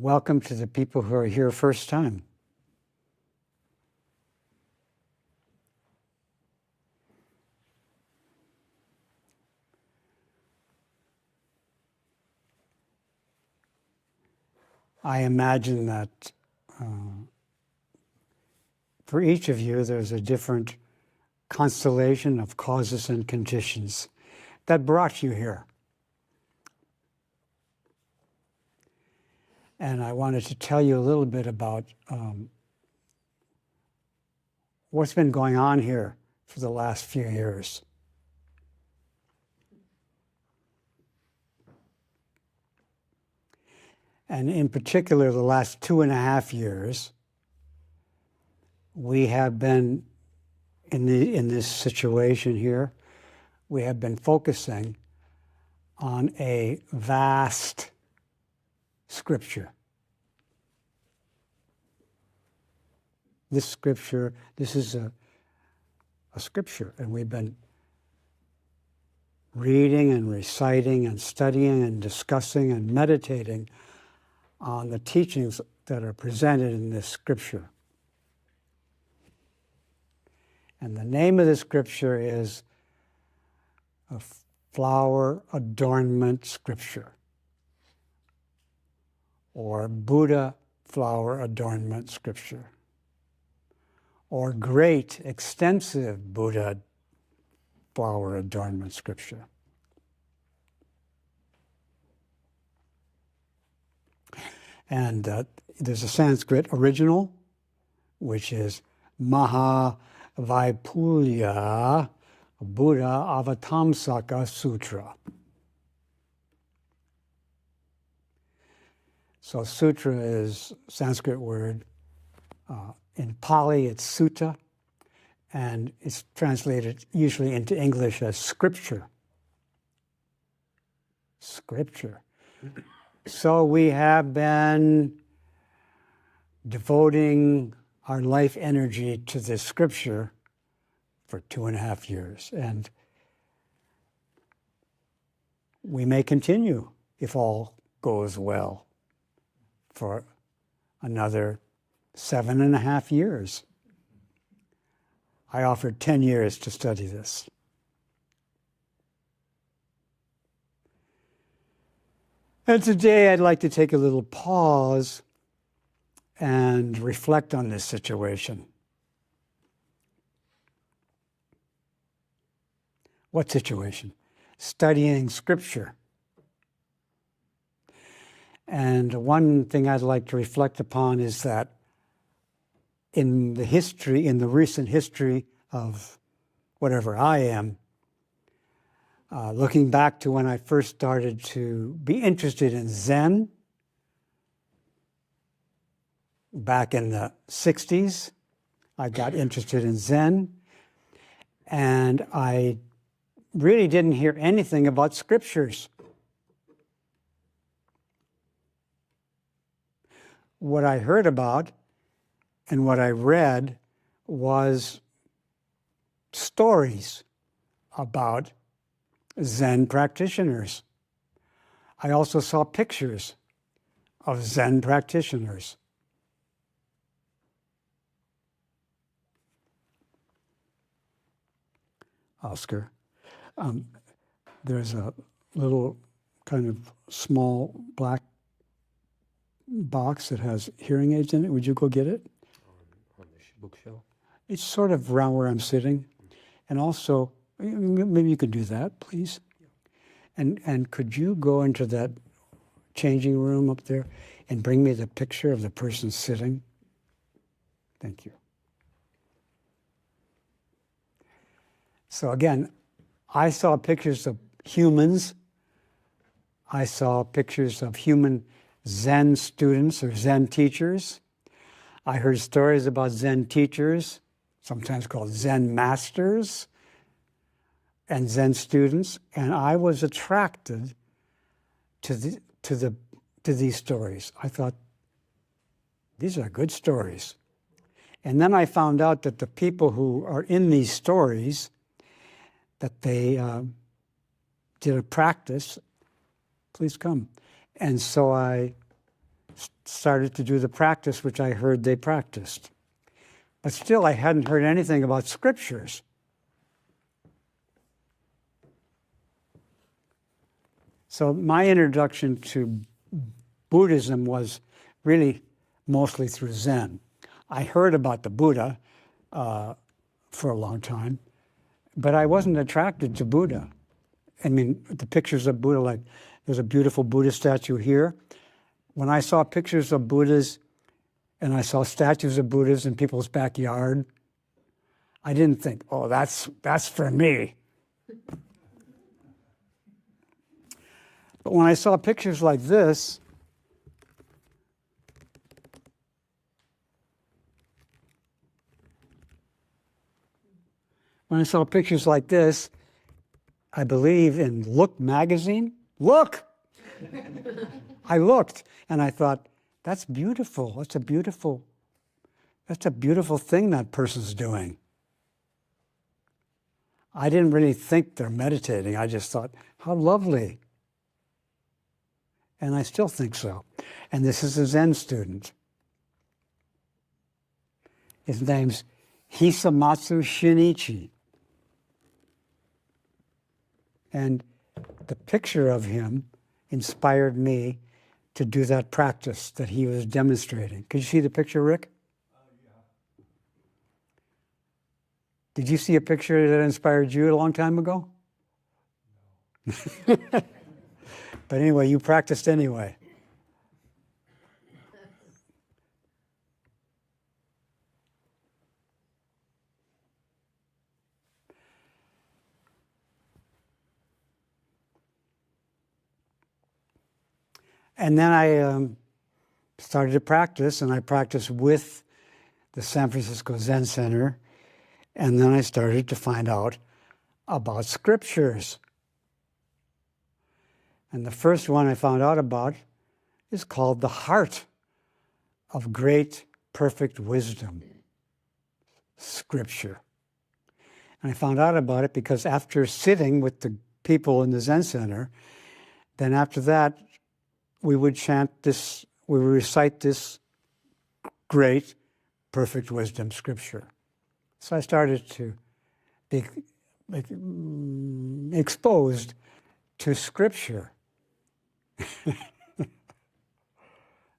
Welcome to the people who are here first time. I imagine that for each of you, there's a different constellation of causes and conditions that brought you here. And I wanted to tell you a little bit about what's been going on here for the last few years. And in particular, the last 2.5 years, we have been in this situation here, we have been focusing on a vast scripture. This scripture, this is a scripture, and we've been reading and reciting and studying and discussing and meditating on the teachings that are presented in this scripture. And the name of the scripture is a flower adornment scripture, or Buddha flower adornment scripture, or great extensive Buddha flower adornment scripture. And there's a Sanskrit original, which is Mahavaipulya Buddha Avatamsaka Sutra. So sutra is a Sanskrit word. In Pali, it's sutta, and it's translated usually into English as scripture. Scripture. So we have been devoting our life energy to this scripture for 2.5 years. And we may continue, if all goes well, for another 7.5 years. I offered 10 years to study this. And today I'd like to take a little pause and reflect on this situation. What situation? Studying scripture. And one thing I'd like to reflect upon is that in the recent history of whatever I am, looking back to when I first started to be interested in Zen, back in the 60s, I got interested in Zen, and I really didn't hear anything about scriptures. What I heard about and what I read was stories about Zen practitioners. I also saw pictures of Zen practitioners. Oscar, there's a little kind of small black box that has hearing aids in it. Would you go get it? On the bookshelf? It's sort of around where I'm sitting. And also, maybe you could do that, please. And could you go into that changing room up there and bring me the picture of the person sitting? Thank you. So again, I saw pictures of humans. I saw pictures of human Zen students or Zen teachers. I heard stories about Zen teachers, sometimes called Zen masters, and Zen students, and I was attracted to these stories. I thought, these are good stories. And then I found out that the people who are in these stories, that they did a practice. Please come. And so I started to do the practice which I heard they practiced. But still, I hadn't heard anything about scriptures. So my introduction to Buddhism was really mostly through Zen. I heard about the Buddha for a long time, but I wasn't attracted to Buddha. I mean, the pictures of Buddha, like there's a beautiful Buddha statue here. When I saw pictures of Buddhas and I saw statues of Buddhas in people's backyard, I didn't think, oh, that's for me. But when I saw pictures like this, I believe in Look magazine. Look! I looked and I thought, that's beautiful. That's a beautiful thing that person's doing. I didn't really think they're meditating. I just thought, how lovely. And I still think so. And this is a Zen student. His name's Hisamatsu Shinichi. And the picture of him inspired me to do that practice that he was demonstrating. Could you see the picture, Rick? Yeah. Did you see a picture that inspired you a long time ago? No. But anyway, you practiced anyway. And then I started to practice, and I practiced with the San Francisco Zen Center, and then I started to find out about scriptures. And the first one I found out about is called The Heart of Great Perfect Wisdom, Scripture. And I found out about it because after sitting with the people in the Zen Center, then after that, we would chant this, we would recite this great, perfect wisdom scripture. So I started to be exposed to scripture.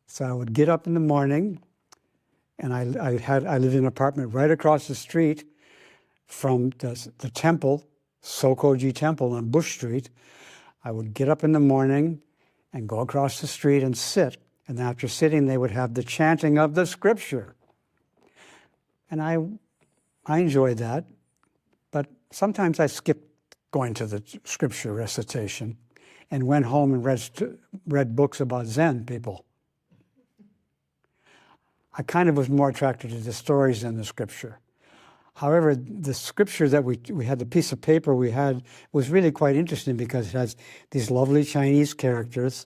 So I would get up in the morning, and I lived in an apartment right across the street from the temple, Sokoji Temple on Bush Street. I would get up in the morning and go across the street and sit. And after sitting, they would have the chanting of the scripture. And I enjoyed that, but sometimes I skipped going to the scripture recitation and went home and read books about Zen people. I kind of was more attracted to the stories than the scripture. However, the scripture that we had, the piece of paper we had, was really quite interesting because it has these lovely Chinese characters,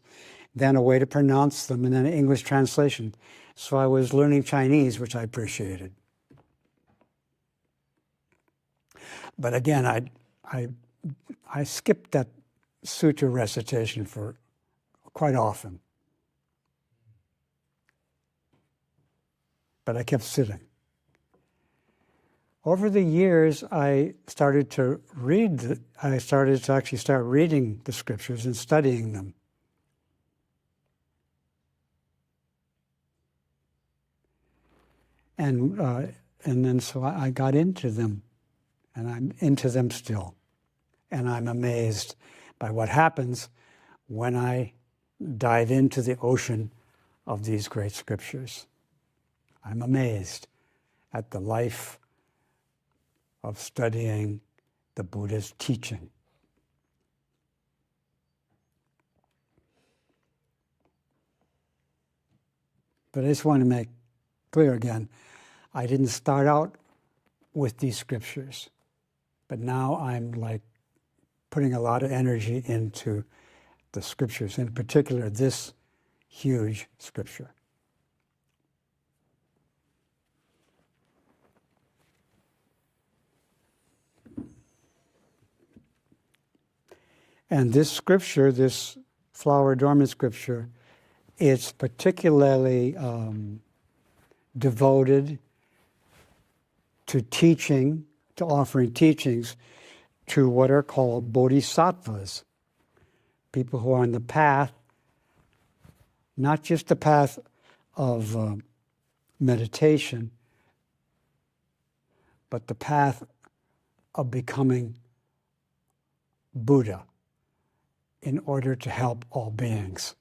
then a way to pronounce them, and then an English translation. So I was learning Chinese, which I appreciated. But again, I skipped that sutra recitation for quite often. But I kept sitting. Over the years, I started to actually start reading the scriptures and studying them. And then so I got into them, and I'm into them still. And I'm amazed by what happens when I dive into the ocean of these great scriptures. I'm amazed at the life of studying the Buddha's teaching. But I just want to make clear again, I didn't start out with these scriptures, but now I'm like putting a lot of energy into the scriptures, in particular this huge scripture. And this scripture, this flower dormant scripture, it's particularly devoted to teaching, to offering teachings to what are called bodhisattvas, people who are on the path, not just the path of meditation, but the path of becoming Buddha in order to help all beings.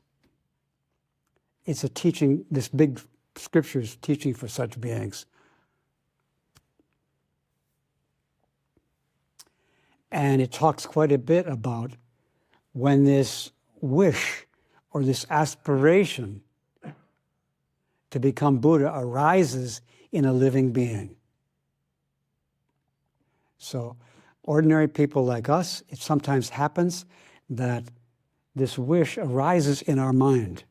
It's a teaching, this big scripture is teaching for such beings. And it talks quite a bit about when this wish or this aspiration to become Buddha arises in a living being. So ordinary people like us, it sometimes happens that this wish arises in our mind.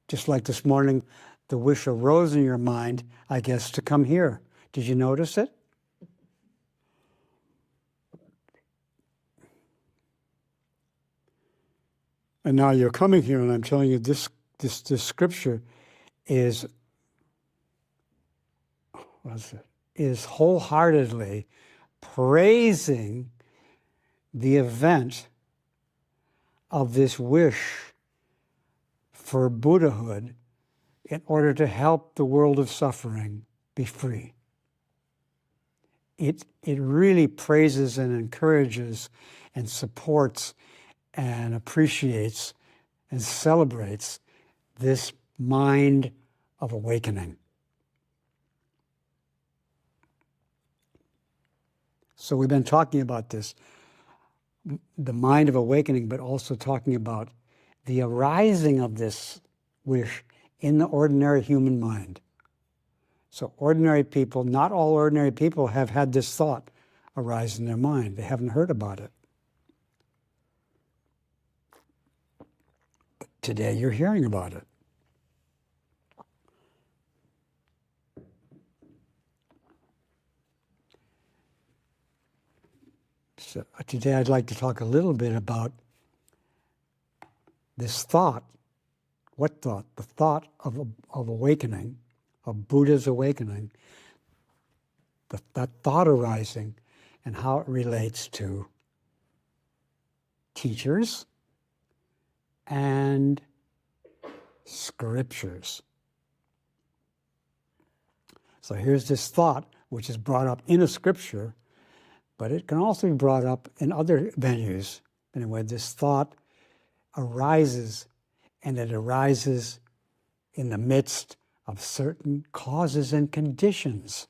Just like this morning, the wish arose in your mind, I guess, to come here. Did you notice it? And now you're coming here, and I'm telling you this scripture is wholeheartedly praising the event of this wish for Buddhahood in order to help the world of suffering be free. It really praises and encourages and supports and appreciates and celebrates this mind of awakening. So we've been talking about this, the mind of awakening, but also talking about the arising of this wish in the ordinary human mind. So ordinary people, not all ordinary people have had this thought arise in their mind. They haven't heard about it. But today you're hearing about it. So today I'd like to talk a little bit about this thought. What thought? The thought of awakening, of Buddha's awakening, that thought arising, and how it relates to teachers and scriptures. So here's this thought, which is brought up in a scripture, but it can also be brought up in other venues. Anyway, this thought arises, and it arises in the midst of certain causes and conditions.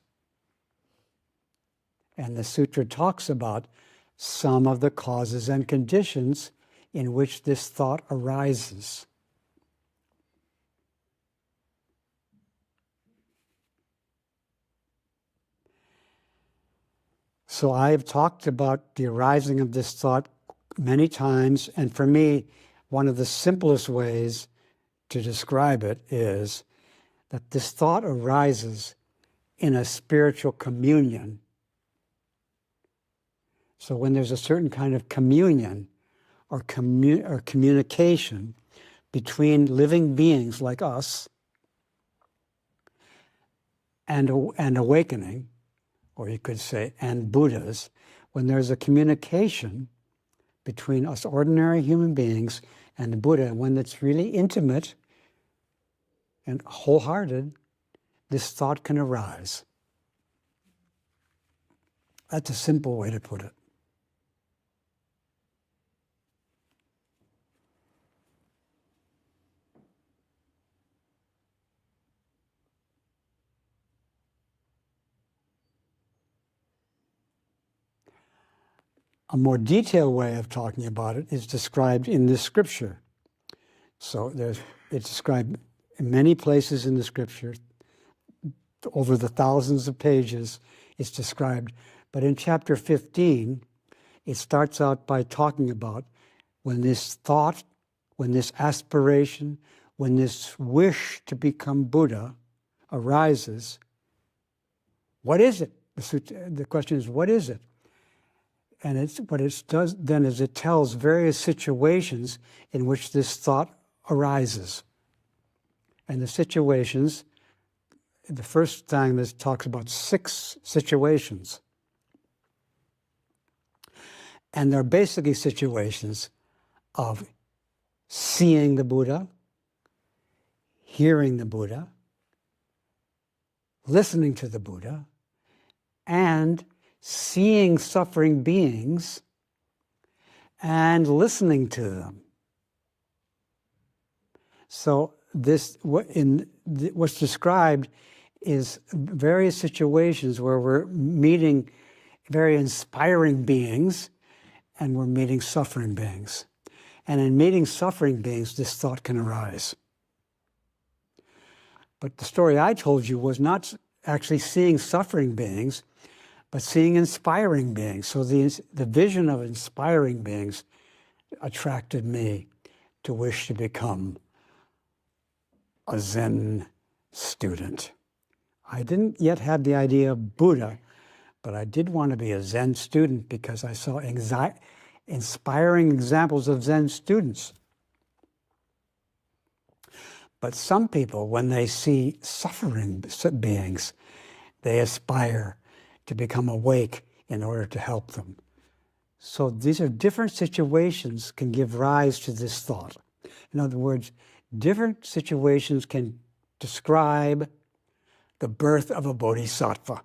And the sutra talks about some of the causes and conditions in which this thought arises. So I have talked about the arising of this thought many times, and for me, one of the simplest ways to describe it is that this thought arises in a spiritual communion. So when there's a certain kind of communion or communication between living beings like us and awakening, or you could say, and Buddhas, when there's a communication between us ordinary human beings and the Buddha, when it's really intimate and wholehearted, this thought can arise. That's a simple way to put it. A more detailed way of talking about it is described in this scripture. So it's described in many places in the scripture, over the thousands of pages it's described. But in chapter 15, it starts out by talking about when this thought, when this aspiration, when this wish to become Buddha arises, what is it? The question is, what is it? And what it does then is it tells various situations in which this thought arises. And the situations, the first time this talks about 6 situations. And they're basically situations of seeing the Buddha, hearing the Buddha, listening to the Buddha, and seeing suffering beings and listening to them. So what's described is various situations where we're meeting very inspiring beings and we're meeting suffering beings. And in meeting suffering beings, this thought can arise. But the story I told you was not actually seeing suffering beings, but seeing inspiring beings. So the vision of inspiring beings attracted me to wish to become a Zen student. I didn't yet have the idea of Buddha, but I did want to be a Zen student because I saw inspiring examples of Zen students. But some people, when they see suffering beings, they aspire to become awake in order to help them. So these are different situations can give rise to this thought. In other words, different situations can describe the birth of a bodhisattva.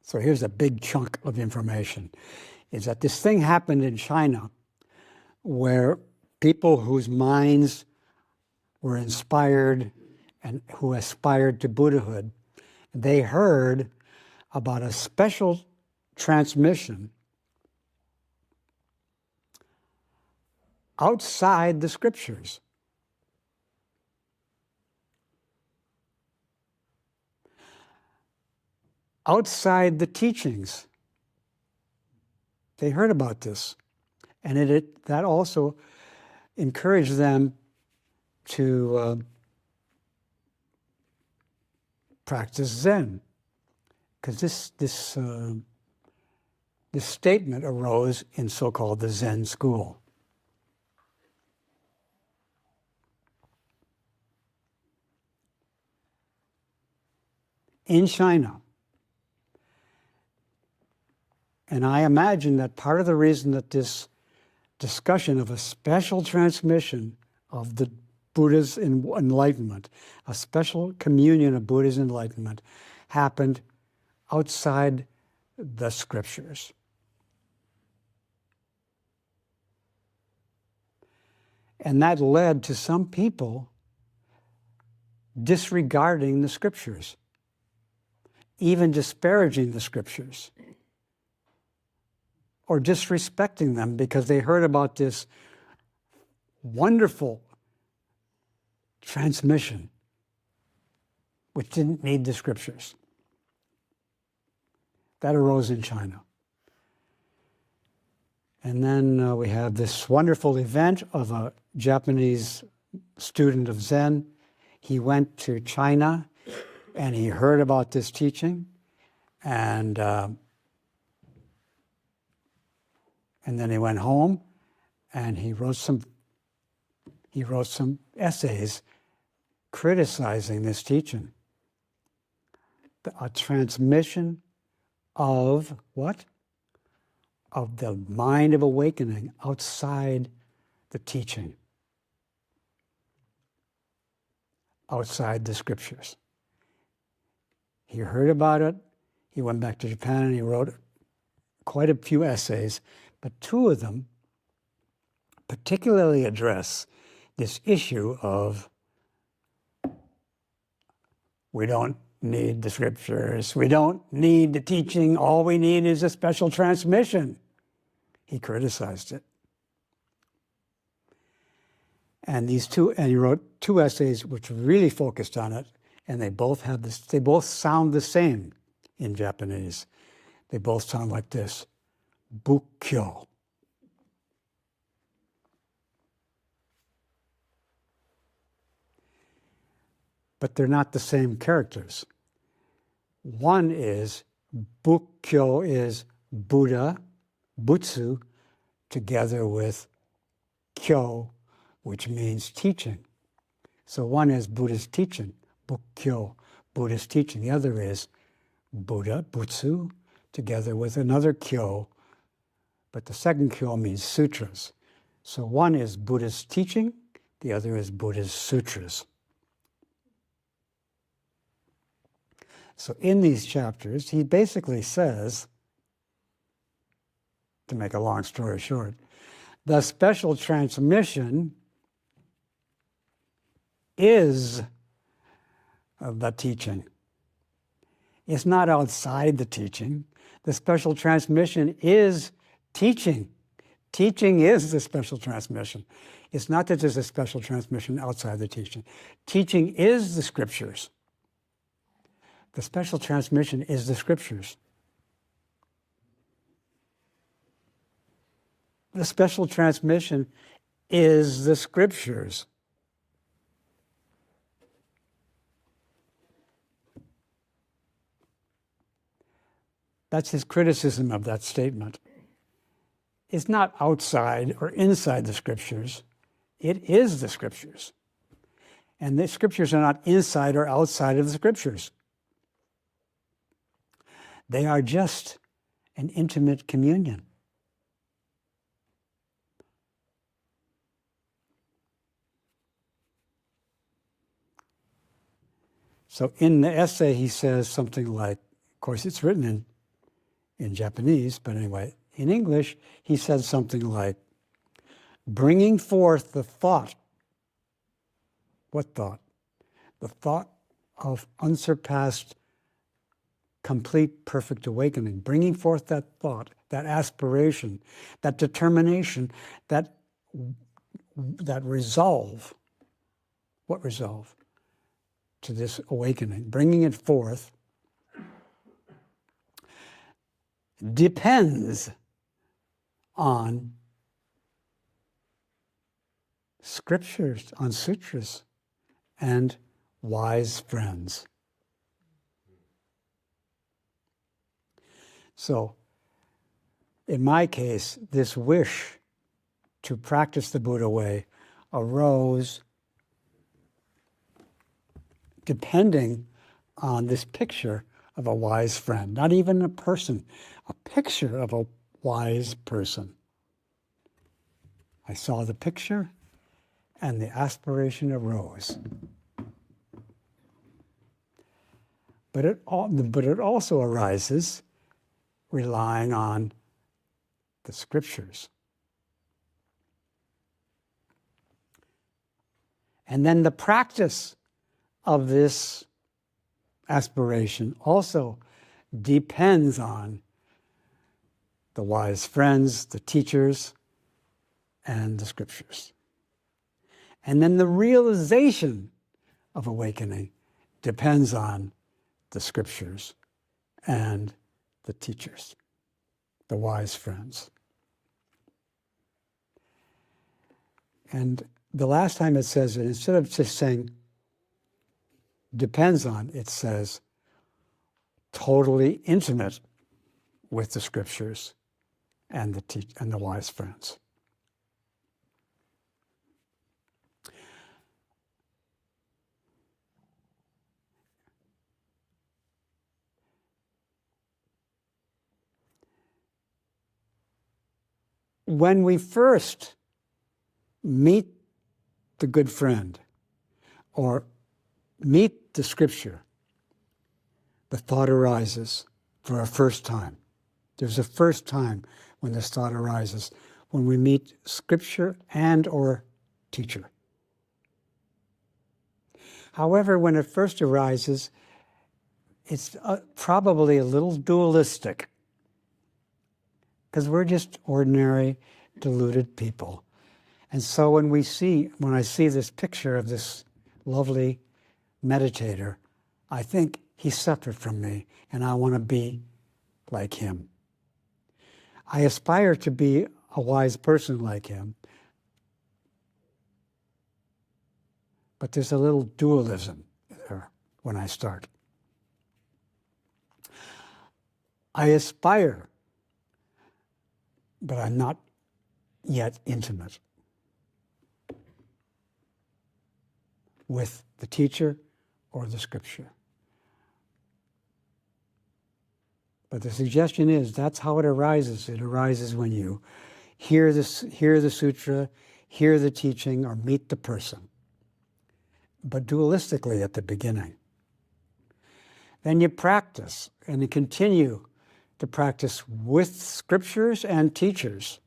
So here's a big chunk of information, is that this thing happened in China where people whose minds were inspired and who aspired to Buddhahood, they heard about a special transmission outside the scriptures. Outside the teachings. They heard about this. And that also encouraged them to practice Zen. Because this statement arose in so-called the Zen school. In China. And I imagine that part of the reason that this discussion of a special transmission of the Buddha's enlightenment, a special communion of Buddha's enlightenment, happened outside the scriptures. And that led to some people disregarding the scriptures, even disparaging the scriptures, or disrespecting them because they heard about this wonderful transmission which didn't need the scriptures. That arose in China. And then we have this wonderful event of a Japanese student of Zen. He went to China and he heard about this teaching, and then he went home and he wrote some essays criticizing this teaching. A transmission of what? Of the mind of awakening outside the teaching, outside the scriptures. He heard about it, he went back to Japan and he wrote quite a few essays, but 2 of them particularly address this issue of we don't need the scriptures, we don't need the teaching, all we need is a special transmission. He criticized it. And he wrote 2 essays which really focused on it, and they both sound the same in Japanese. They both sound like this. Bukkyo. But they're not the same characters. One is, Bukkyo is Buddha, Butsu, together with Kyo, which means teaching. So one is Buddha's teaching, Bukkyo, Buddha's teaching. The other is Buddha, Butsu, together with another Kyo, but the second Kyo means sutras. So one is Buddha's teaching, the other is Buddha's sutras. So in these chapters, he basically says, to make a long story short, the special transmission is the teaching. It's not outside the teaching. The special transmission is teaching. Teaching is the special transmission. It's not that there's a special transmission outside the teaching. Teaching is the scriptures. The special transmission is the scriptures. The special transmission is the scriptures. That's his criticism of that statement. It's not outside or inside the scriptures. It is the scriptures. And the scriptures are not inside or outside of the scriptures. They are just an intimate communion. So in the essay, he says something like, of course, it's written in Japanese, but anyway, in English, he says something like, bringing forth the thought. What thought? The thought of unsurpassed, complete, perfect awakening. Bringing forth that thought, that aspiration, that determination, that resolve. What resolve? To this awakening. Bringing it forth depends on scriptures, on sutras, and wise friends. So, in my case, this wish to practice the Buddha way arose depending on this picture of a wise friend, not even a person, a picture of a wise person. I saw the picture and the aspiration arose. But it also arises relying on the scriptures. And then the practice of this aspiration also depends on the wise friends, the teachers, and the scriptures. And then the realization of awakening depends on the scriptures and the teachers, the wise friends. And the last time it says it, instead of just saying depends on, it says totally intimate with the scriptures and the wise friends. When we first meet the good friend or meet the scripture, the thought arises for a first time. There's a first time when this thought arises, when we meet scripture and or teacher. However, when it first arises, it's probably a little dualistic, because we're just ordinary, deluded people. And so when I see this picture of this lovely meditator, I think he's separate from me, and I want to be like him. I aspire to be a wise person like him, but there's a little dualism there when I start. I aspire, but I'm not yet intimate with the teacher or the scripture. But the suggestion is that's how it arises. It arises when you hear the sutra, hear the teaching, or meet the person, but dualistically at the beginning. Then you practice, and you continue to practice with scriptures and teachers,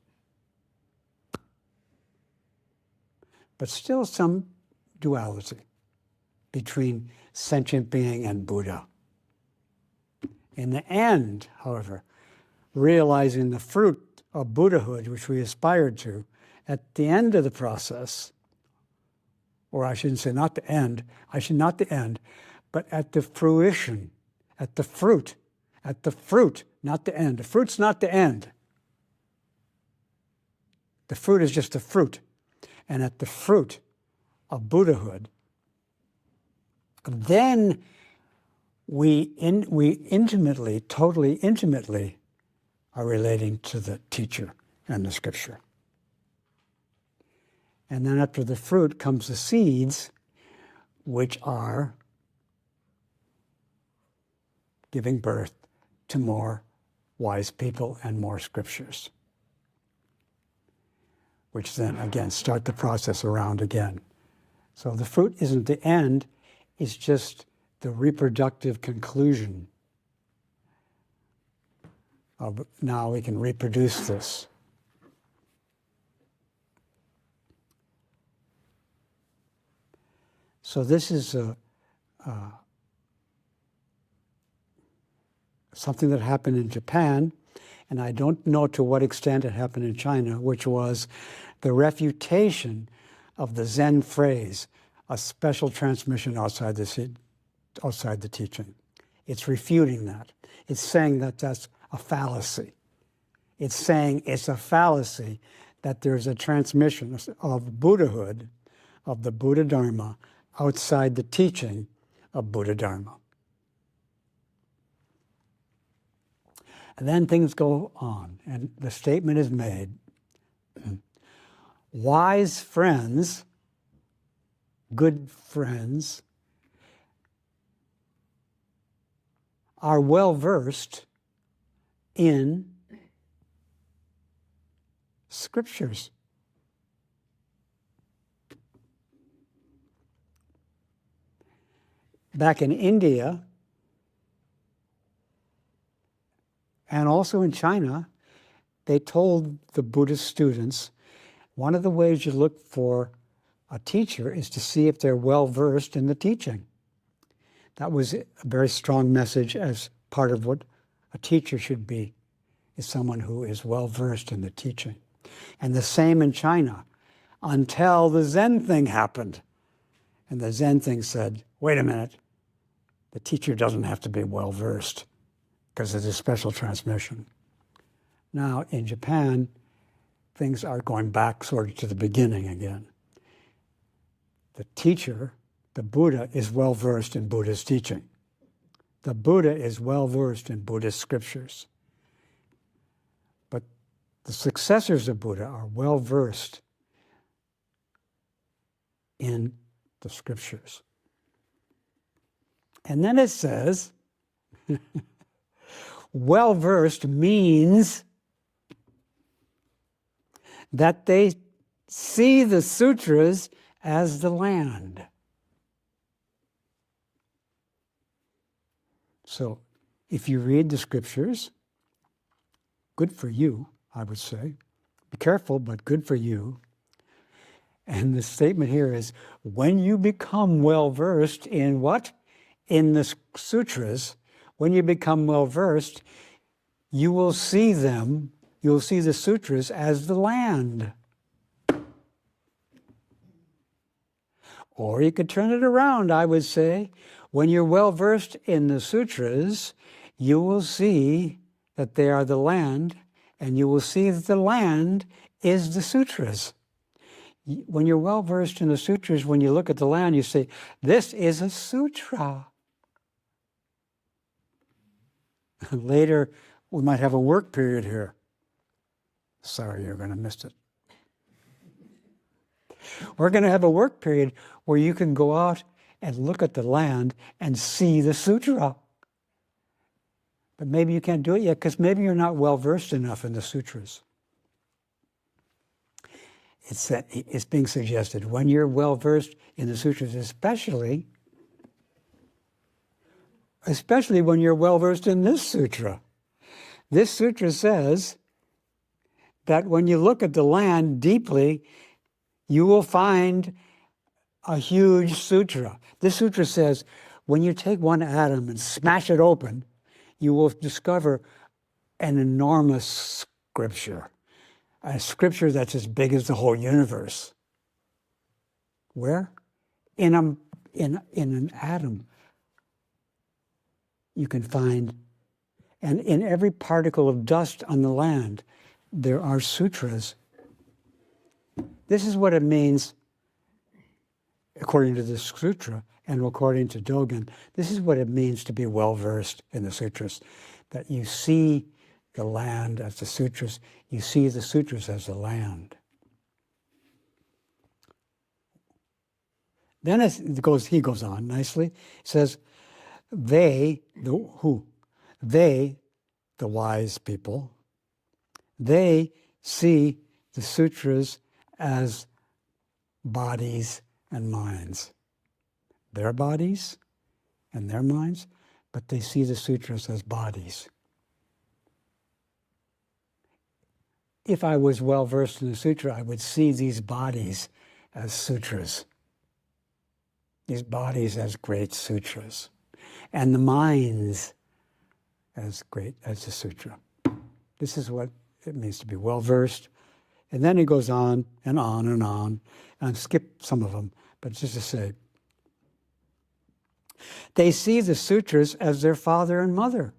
but still some duality between sentient being and Buddha. In the end, however, realizing the fruit of Buddhahood, which we aspired to, at the end of the process, or I shouldn't say not the end, but at the fruition, at the fruit, not the end. The fruit's not the end. The fruit is just a fruit. And at the fruit of Buddhahood, then we intimately, totally intimately are relating to the teacher and the scripture. And then after the fruit comes the seeds, which are giving birth to more wise people and more scriptures, which then again start the process around again. So the fruit isn't the end, it's just the reproductive conclusion of now we can reproduce this. So this is something that happened in Japan, and I don't know to what extent it happened in China, which was the refutation of the Zen phrase, a special transmission outside the teaching. It's refuting that. It's saying that that's a fallacy. It's saying it's a fallacy that there's a transmission of Buddhahood, of the Buddha Dharma, outside the teaching of Buddha Dharma. And then things go on, and the statement is made, wise friends, good friends, are well-versed in scriptures. Back in India, and also in China, they told the Buddhist students, one of the ways you look for a teacher is to see if they're well-versed in the teaching. That was a very strong message as part of what a teacher should be, is someone who is well-versed in the teaching. And the same in China, until the Zen thing happened. And the Zen thing said, wait a minute, the teacher doesn't have to be well-versed because it's a special transmission. Now, in Japan, things are going back sort of to the beginning again. The teacher, the Buddha, is well-versed in Buddhist teaching. The Buddha is well-versed in Buddhist scriptures. But the successors of Buddha are well-versed in the scriptures. And then it says, well-versed means that they see the sutras as the land. So if you read the scriptures, good for you, I would say. Be careful, but good for you. And the statement here is, when you become well-versed in what? In the sutras, when you become well-versed, you will see them, you'll see the sutras as the land. Or you could turn it around, I would say. When you're well-versed in the sutras, you will see that they are the land, and you will see that the land is the sutras. When you're well versed in the sutras, when you look at the land, you say, this is a sutra. Later, we might have a work period here. Sorry, you're going to miss it. We're going to have a work period where you can go out and look at the land and see the sutra. But maybe you can't do it yet because maybe you're not well versed enough in the sutras. It's being suggested when you're well versed in the sutras, especially when you're well versed in this sutra. This sutra says that when you look at the land deeply, you will find a huge sutra. This sutra says when you take one atom and smash it open, you will discover an enormous scripture. A scripture that's as big as the whole universe. Where? In an atom. You can find, and in every particle of dust on the land, there are sutras. This is what it means, according to the sutra and according to Dogen, this is what it means to be well-versed in the sutras, that you see the land as the sutras, you see the sutras as the land. Then he goes on nicely. He says, they, the wise people, they see the sutras as bodies and minds. Their bodies and their minds, but they see the sutras as bodies. If I was well versed in the sutra, I would see these bodies as sutras. These bodies as great sutras. And the minds as great as the sutra. This is what it means to be well versed. And then he goes on and on and on. And I've skipped some of them, but just to say, they see the sutras as their father and mother.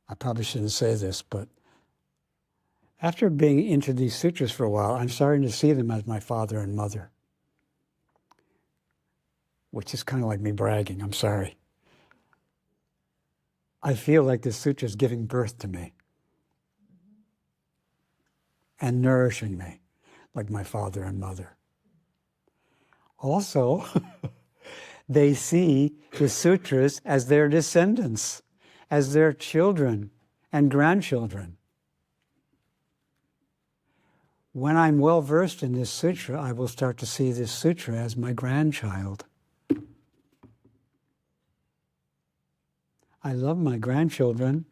I probably shouldn't say this, but after being into these sutras for a while, I'm starting to see them as my father and mother, which is kind of like me bragging. I'm sorry. I feel like this sutra is giving birth to me and nourishing me like my father and mother. Also, they see the sutras as their descendants, as their children and grandchildren. When I'm well versed in this sutra, I will start to see this sutra as my grandchild. I love my grandchildren.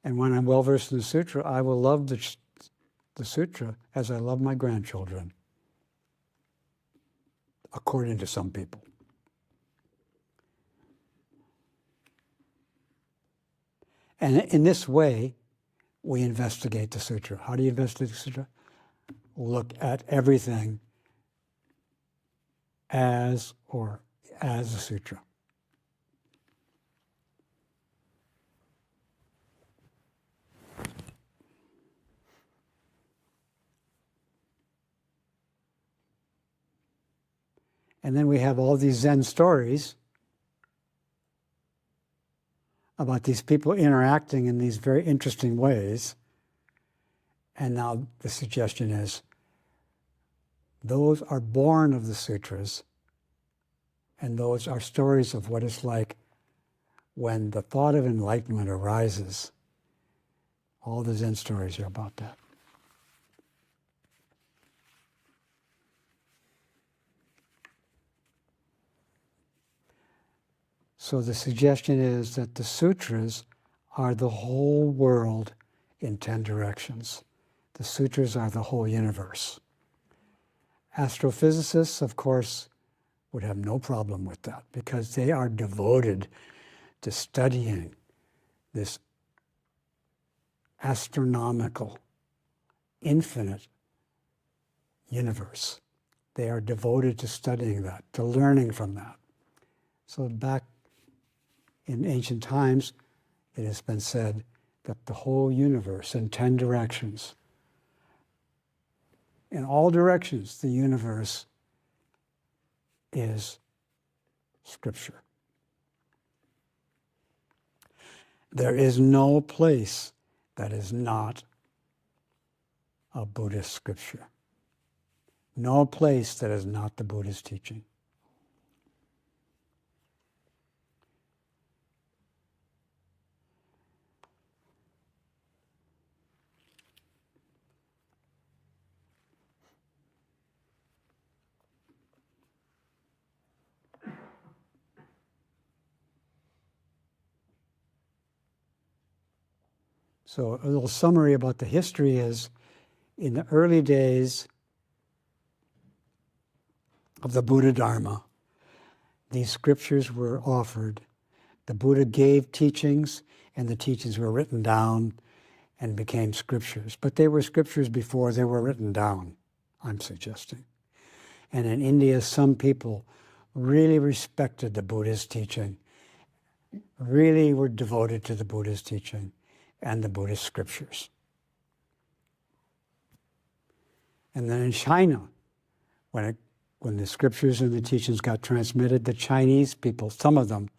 And when I'm well versed in the sutra, I will love the sutra as I love my grandchildren, according to some people. And in this way, we investigate the sutra. How do you investigate the sutra? Look at everything as a sutra. And then we have all these Zen stories about these people interacting in these very interesting ways. And now the suggestion is, those are born of the sutras, and those are stories of what it's like when the thought of enlightenment arises. All the Zen stories are about that. So the suggestion is that the sutras are the whole world in 10 directions. The sutras are the whole universe. Astrophysicists, of course, would have no problem with that because they are devoted to studying this astronomical, infinite universe. They are devoted to studying that, to learning from that. So back in ancient times, it has been said that the whole universe in 10 directions, in all directions, the universe is Scripture. There is no place that is not a Buddhist scripture. No place that is not the Buddhist teaching. So a little summary about the history is, in the early days of the Buddha Dharma, these scriptures were offered. The Buddha gave teachings, and the teachings were written down and became scriptures. But they were scriptures before they were written down, I'm suggesting. And in India, some people really respected the Buddha's teaching, really were devoted to the Buddha's teaching and the Buddhist scriptures. And then in China, when the scriptures and the teachings got transmitted, the Chinese people, some of them,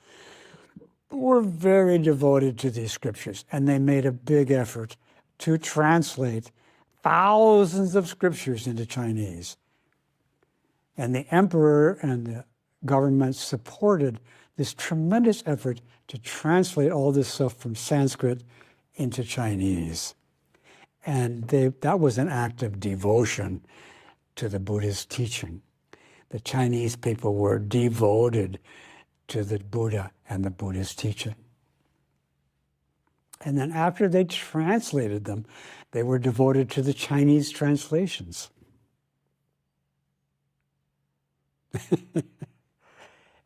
were very devoted to these scriptures, and they made a big effort to translate thousands of scriptures into Chinese. And the emperor and the government supported this tremendous effort to translate all this stuff from Sanskrit into Chinese. And that was an act of devotion to the Buddhist teaching. The Chinese people were devoted to the Buddha and the Buddhist teaching. And then after they translated them, they were devoted to the Chinese translations.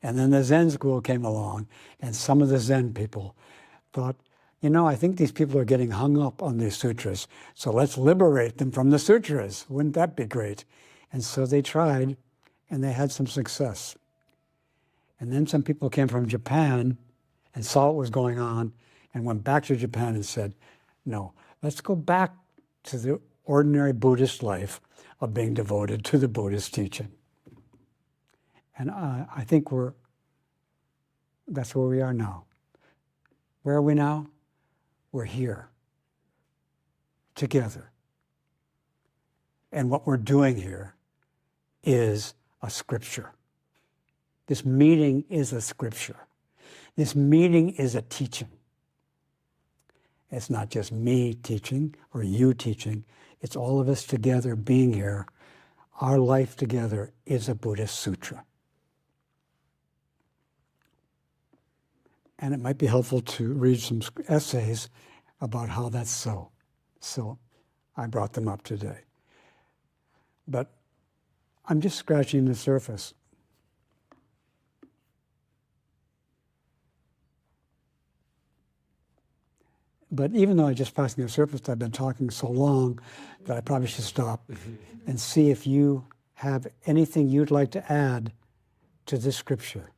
And then the Zen school came along, and some of the Zen people thought, I think these people are getting hung up on these sutras, so let's liberate them from the sutras. Wouldn't that be great? And so they tried, and they had some success. And then some people came from Japan and saw what was going on and went back to Japan and said, no, let's go back to the ordinary Buddhist life of being devoted to the Buddhist teaching. And I think that's where we are now. Where are we now? We're here, together. And what we're doing here is a scripture. This meeting is a scripture. This meeting is a teaching. It's not just me teaching or you teaching. It's all of us together being here. Our life together is a Buddhist sutra. And it might be helpful to read some essays about how that's so. So I brought them up today. But I'm just scratching the surface. But even though I'm just passing the surface, I've been talking so long that I probably should stop and see if you have anything you'd like to add to this scripture.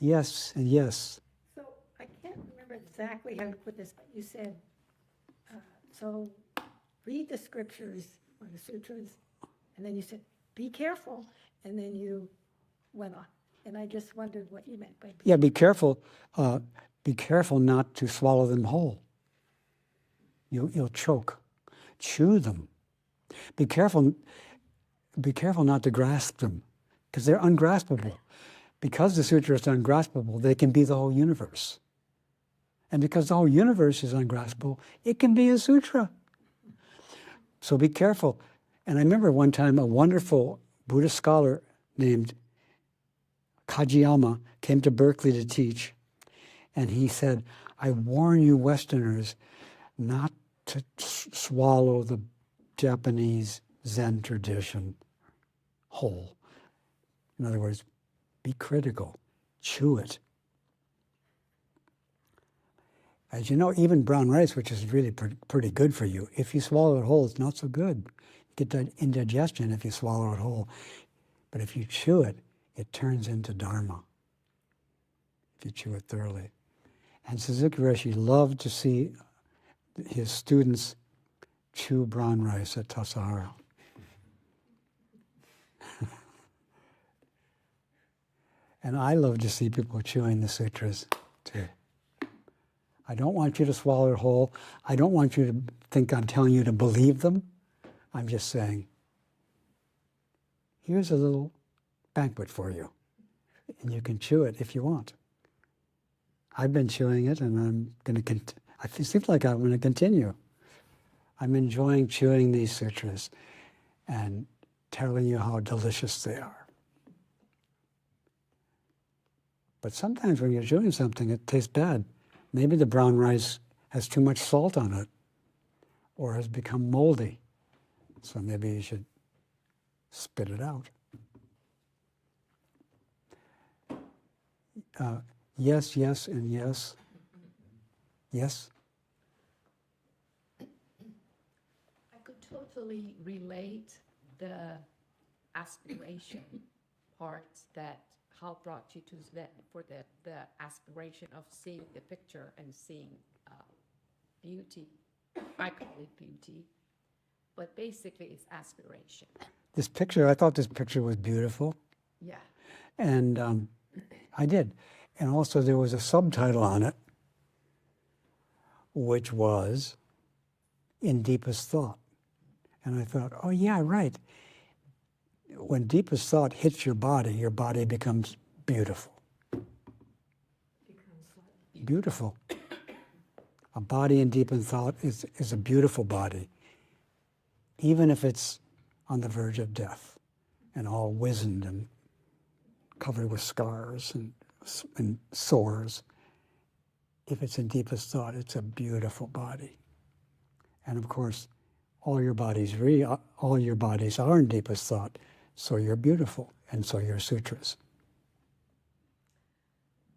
Yes, and yes. So I can't remember exactly how you put this, but you said, so read the scriptures or the sutras, and then you said, be careful, and then you went on. And I just wondered what you meant by be Yeah, be careful. Be careful not to swallow them whole. You'll choke. Chew them. Be careful not to grasp them, because they're ungraspable. Because the sutra is ungraspable, they can be the whole universe. And because the whole universe is ungraspable, it can be a sutra. So be careful. And I remember one time a wonderful Buddhist scholar named Kajiyama came to Berkeley to teach. And he said, I warn you Westerners not to swallow the Japanese Zen tradition whole. In other words, be critical, chew it. As you know, even brown rice, which is really pretty good for you, if you swallow it whole, it's not so good. You get indigestion if you swallow it whole. But if you chew it, it turns into Dharma. if you chew it thoroughly. And Suzuki Roshi loved to see his students chew brown rice at Tassajara. And I love to see people chewing the sutras too. I don't want you to swallow it whole. I don't want you to think I'm telling you to believe them. I'm just saying, here's a little banquet for you. And you can chew it if you want. I've been chewing it, and I'm going to. It seems like I'm going to continue. I'm enjoying chewing these sutras and telling you how delicious they are. But sometimes when you're chewing something, it tastes bad. Maybe the brown rice has too much salt on it, or has become moldy. So maybe you should spit it out. Yes, yes, and yes. Yes? I could totally relate the aspiration parts that how brought you to Zen for the aspiration of seeing the picture and seeing beauty. I call it beauty, but basically it's aspiration. This picture, I thought this picture was beautiful. Yeah. And I did. And also there was a subtitle on it, which was In Deepest Thought. And I thought, oh yeah, right. When deepest thought hits your body becomes beautiful. Beautiful. A body in deepest thought is a beautiful body, even if it's on the verge of death and all wizened and covered with scars and sores. If it's in deepest thought, it's a beautiful body. And of course, all your bodies are in deepest thought, so you're beautiful, and so you're sutras.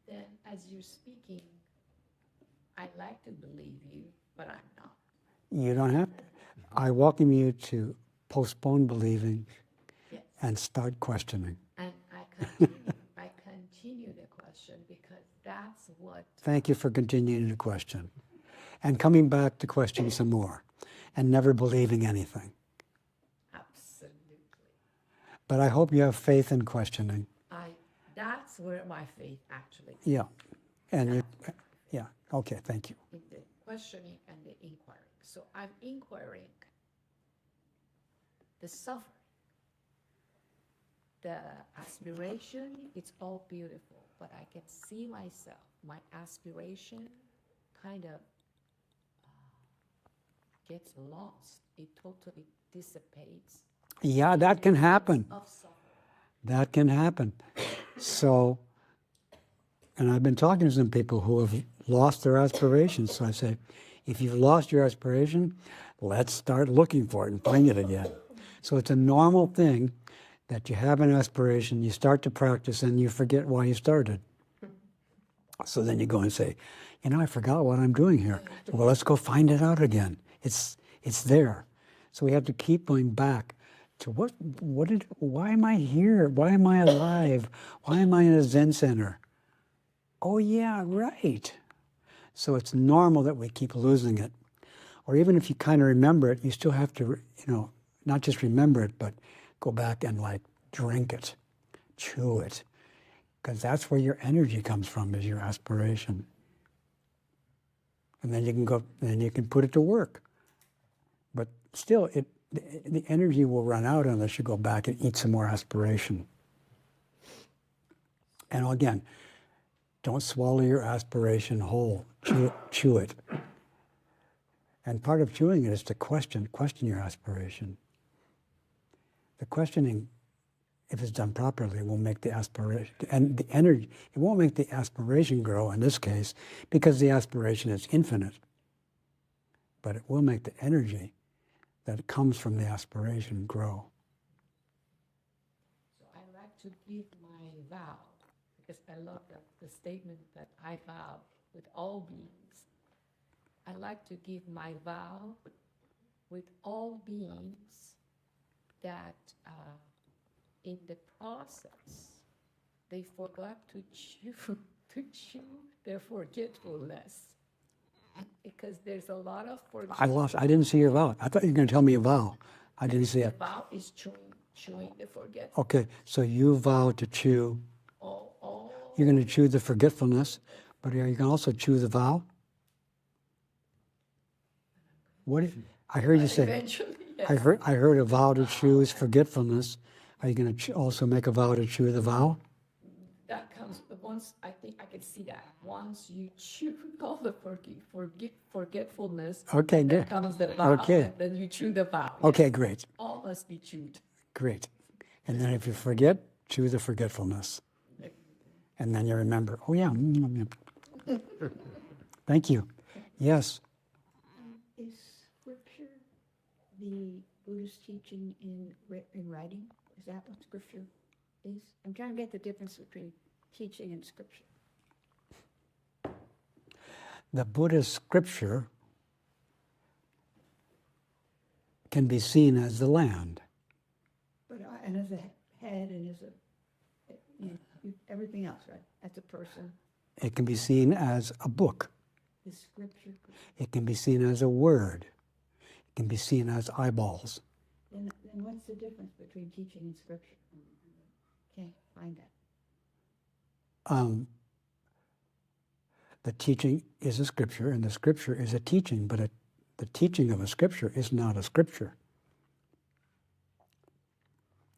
Then as you're speaking, I like to believe you, but I'm not. You don't have to. I welcome you to postpone believing Yes. and start questioning. And I continue the question because that's what Thank you for continuing to question and coming back to question some more and never believing anything. absolutely. But I hope you have faith in questioning. That's where my faith actually is. Yeah. And yeah. Okay, thank you. In the questioning and the inquiring. So I'm inquiring the suffering. The aspiration, it's all beautiful, but I can see myself, my aspiration kind of gets lost. It totally dissipates. Yeah, that can happen. Of suffering. That can happen. So, and I've been talking to some people who have lost their aspirations. So I say, if you've lost your aspiration, let's start looking for it and find it again. So it's a normal thing that you have an aspiration, you start to practice, and you forget why you started. So then you go and say, I forgot what I'm doing here. Well, let's go find it out again. It's there. So we have to keep going back to why am I here? Why am I alive? Why am I in a Zen center? Oh yeah, right. So it's normal that we keep losing it. Or even if you kind of remember it, you still have to, not just remember it, but go back and drink it, chew it. Because that's where your energy comes from, is your aspiration. And then you can put it to work. But still, the energy will run out unless you go back and eat some more aspiration. And again, don't swallow your aspiration whole. Chew it. And part of chewing it is to question your aspiration. The questioning, if it's done properly, will make the aspiration, and the energy, it won't make the aspiration grow in this case, because the aspiration is infinite. But it will make the energy that comes from the aspiration grow. So I like to give my vow, because I love the statement that I vow with all beings. I like to give my vow with all beings that in the process, they forgot to chew to chew their forgetfulness. Because there's a lot of I didn't see your vowel. I thought you were going to tell me a vowel. I didn't see The it. vow is chewing the forgetfulness. Okay, so you vow to chew. All You're going to chew the forgetfulness, but are you going to also chew the vow? I heard you say. eventually, yes. I heard a vow to chew is forgetfulness. Are you going to also make a vow to chew the vow? That comes, but once, I think I can see that. Once you chew all the forgetfulness, Okay, then good. comes the vow, Okay. and then you chew the vow. Okay, Yes. great, All must be chewed. great. And then if you forget, chew the forgetfulness. And then you remember, oh yeah. Thank you. Yes. Is scripture the Buddhist teaching in writing? Is that what scripture is? I'm trying to get the difference between teaching and scripture. The Buddhist scripture can be seen as the land. But and as a head and as everything else, right? As a person, It can be seen as a book. is scripture. It can be seen as a word. It can be seen as eyeballs. Then what's the difference between teaching and scripture? Can't find that. The teaching is a scripture, and the scripture is a teaching, but the teaching of a scripture is not a scripture.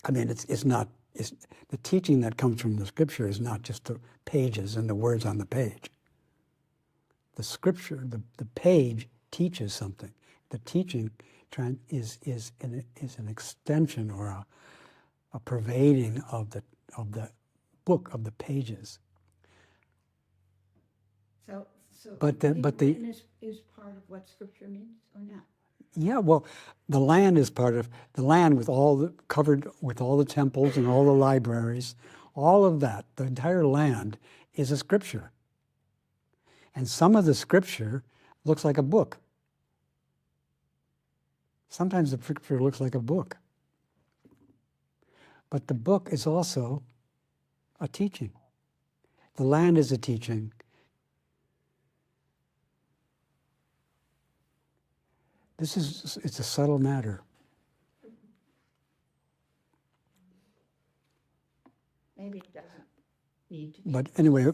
I mean, it's not. The teaching that comes from the scripture is not just the pages and the words on the page. The scripture, the page teaches something. The teaching is an extension or a pervading of the book, of the pages. So But the- being but the- written is part of what scripture means or not? Yeah, well, the land is part of the land covered with all the temples and all the libraries, all of that. The entire land is a scripture, and some of the scripture looks like a book. Sometimes the scripture looks like a book, but the book is also a teaching. The land is a teaching. It's a subtle matter. Maybe it doesn't need to be. But anyway,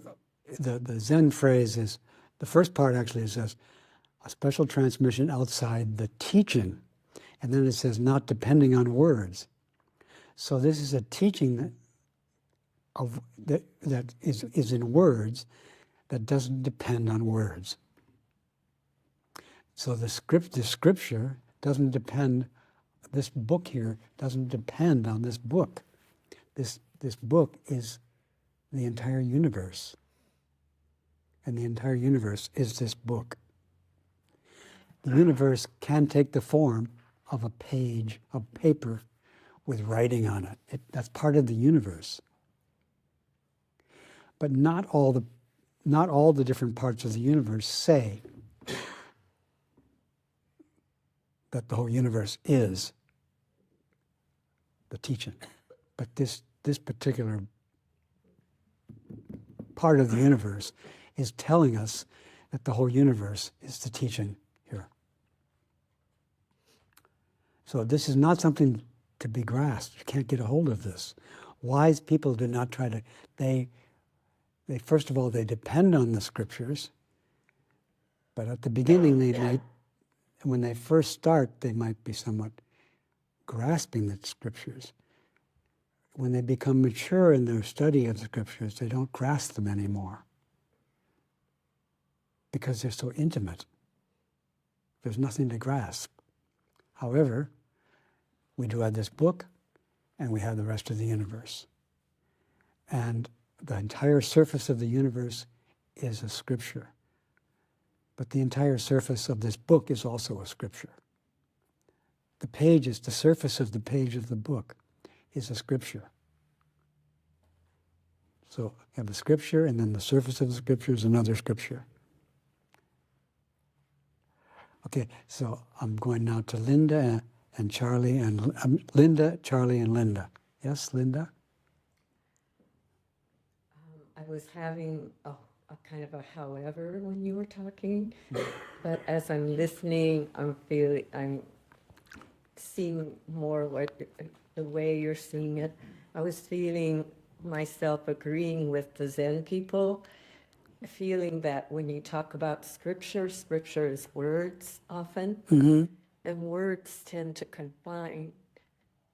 the Zen phrase is, the first part actually says, a special transmission outside the teaching. And then it says, not depending on words. So this is a teaching that is in words that doesn't depend on words. So the scripture doesn't depend, this book here doesn't depend on this book. This book is the entire universe. And the entire universe is this book. The universe can take the form of a page of paper with writing on it. That's part of the universe. But not all the different parts of the universe say that the whole universe is the teaching. But this particular part of the universe is telling us that the whole universe is the teaching here. So this is not something to be grasped. You can't get a hold of this. Wise people do not try to, they first of all, they depend on the scriptures, but at the beginning when they first start, they might be somewhat grasping the scriptures. When they become mature in their study of the scriptures, they don't grasp them anymore because they're so intimate. There's nothing to grasp. However, we do have this book, and we have the rest of the universe. And the entire surface of the universe is a scripture. But the entire surface of this book is also a scripture. The surface of the page of the book is a scripture. So you have a scripture, and then the surface of the scripture is another scripture. Okay, so I'm going now to Linda and Charlie, and Linda, Charlie, and Linda. Yes, Linda? I I was having a kind of a however when you were talking, but as I'm listening, I'm seeing more what the way you're seeing it. I was feeling myself agreeing with the Zen people, feeling that when you talk about scripture, scripture is words often, and words tend to confine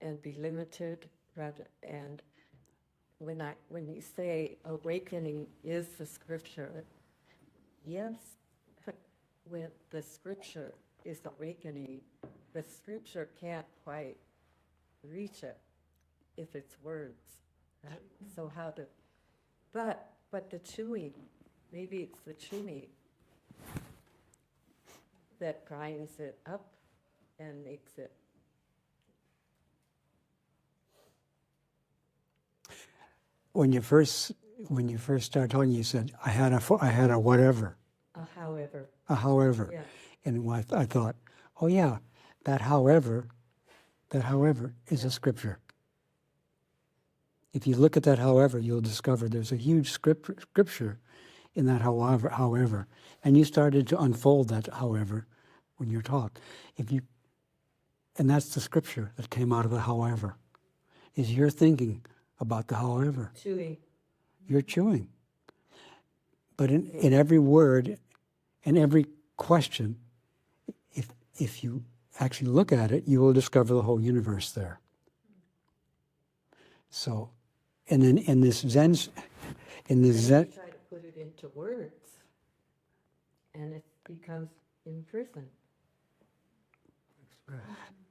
and be limited rather. And when you say awakening is the scripture, yes, when the scripture is awakening, the scripture can't quite reach it if it's words. Right? So how to, but the chewing, maybe it's the chewing that grinds it up and makes it. When you first started talking, you said, I had a whatever, However, a however. yeah. And I thought, oh yeah, that however is a scripture. If you look at that however, you'll discover there's a huge scripture in that however. And you started to unfold that however when you talked. And that's the scripture that came out of the however, is your thinking about the however. Chewing. You're chewing. But in every word and every question, if you actually look at it, you will discover the whole universe there. So, and then in this Zen, You try to put it into words, and it becomes imprisoned.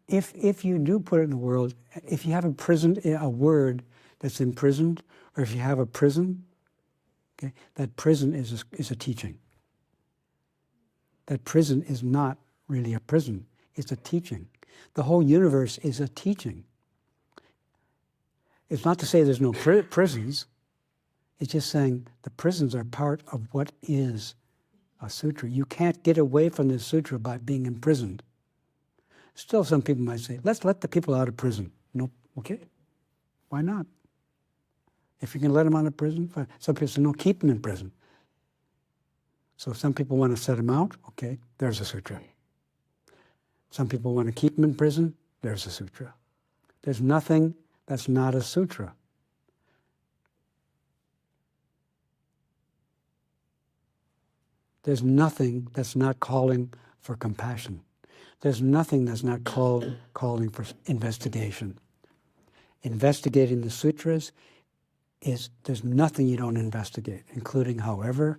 if you do put it in the world, if you have a word that's imprisoned, or if you have a prison, okay, that prison is a teaching. That prison is not really a prison, it's a teaching. The whole universe is a teaching. It's not to say there's no prisons, it's just saying the prisons are part of what is a sutra. You can't get away from this sutra by being imprisoned. Still, some people might say, let's let the people out of prison. No, okay, why not? If you can let them out of prison, fine. Some people say, no, keep them in prison. So some people want to set them out, okay, there's a sutra. Some people want to keep them in prison, there's a sutra. There's nothing that's not a sutra. There's nothing that's not calling for compassion. There's nothing that's not calling for investigation. Investigating the sutras there's nothing you don't investigate, including however,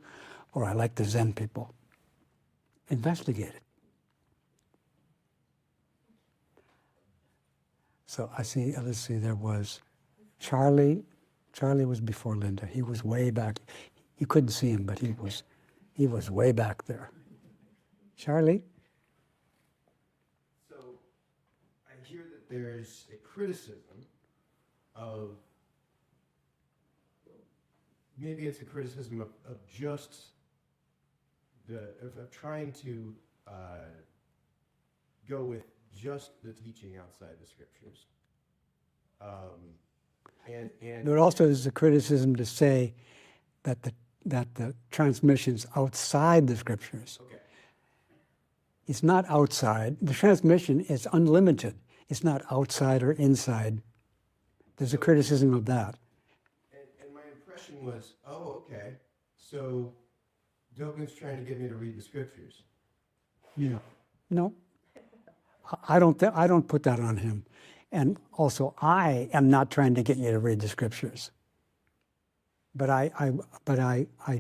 or I like the Zen people. Investigate it. So I see, let's see, there was Charlie. Charlie was before Linda. He was way back. You couldn't see him, but he was way back there. Charlie? So I hear that there's a criticism of, maybe it's a criticism of just of trying to go with just the teaching outside the scriptures. And There also is a criticism to say that the transmission's outside the scriptures. okay. It's not outside. The transmission is unlimited. It's not outside or inside. There's a criticism of that. And my impression was, oh, okay, so Dogen's trying to get me to read the scriptures. Yeah. No, I don't put that on him. And also, I am not trying to get you to read the scriptures. But I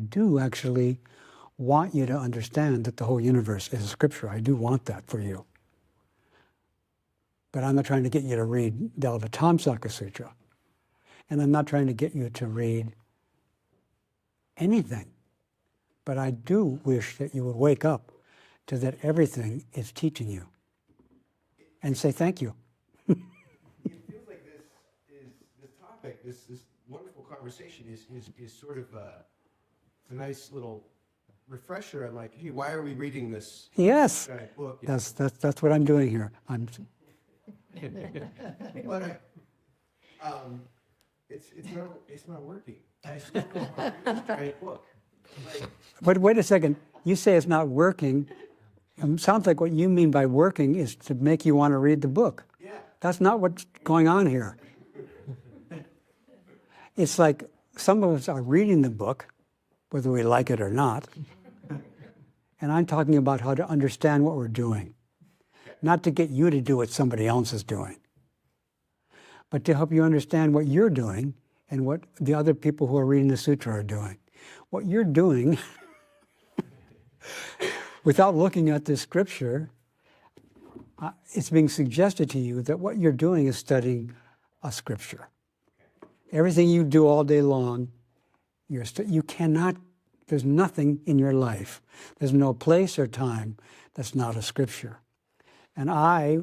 do actually want you to understand that the whole universe is a scripture. I do want that for you. But I'm not trying to get you to read the Tamsaka Sutra. And I'm not trying to get you to read anything. But I do wish that you would wake up to that everything is teaching you. And say thank you. It feels like this topic, this wonderful conversation is sort of it's a nice little refresher. I'm like, hey, why are we reading this Yes, giant book? that's what I'm doing here. But it's not working. It's a great book. But wait a second. You say it's not working. Sounds like what you mean by working is to make you want to read the book. Yeah. That's not what's going on here. It's like some of us are reading the book, whether we like it or not. And I'm talking about how to understand what we're doing. Not to get you to do what somebody else is doing, but to help you understand what you're doing and what the other people who are reading the sutra are doing. What you're doing, without looking at this scripture, it's being suggested to you that what you're doing is studying a scripture. Everything you do all day long, you cannot, there's nothing in your life, there's no place or time that's not a scripture. And I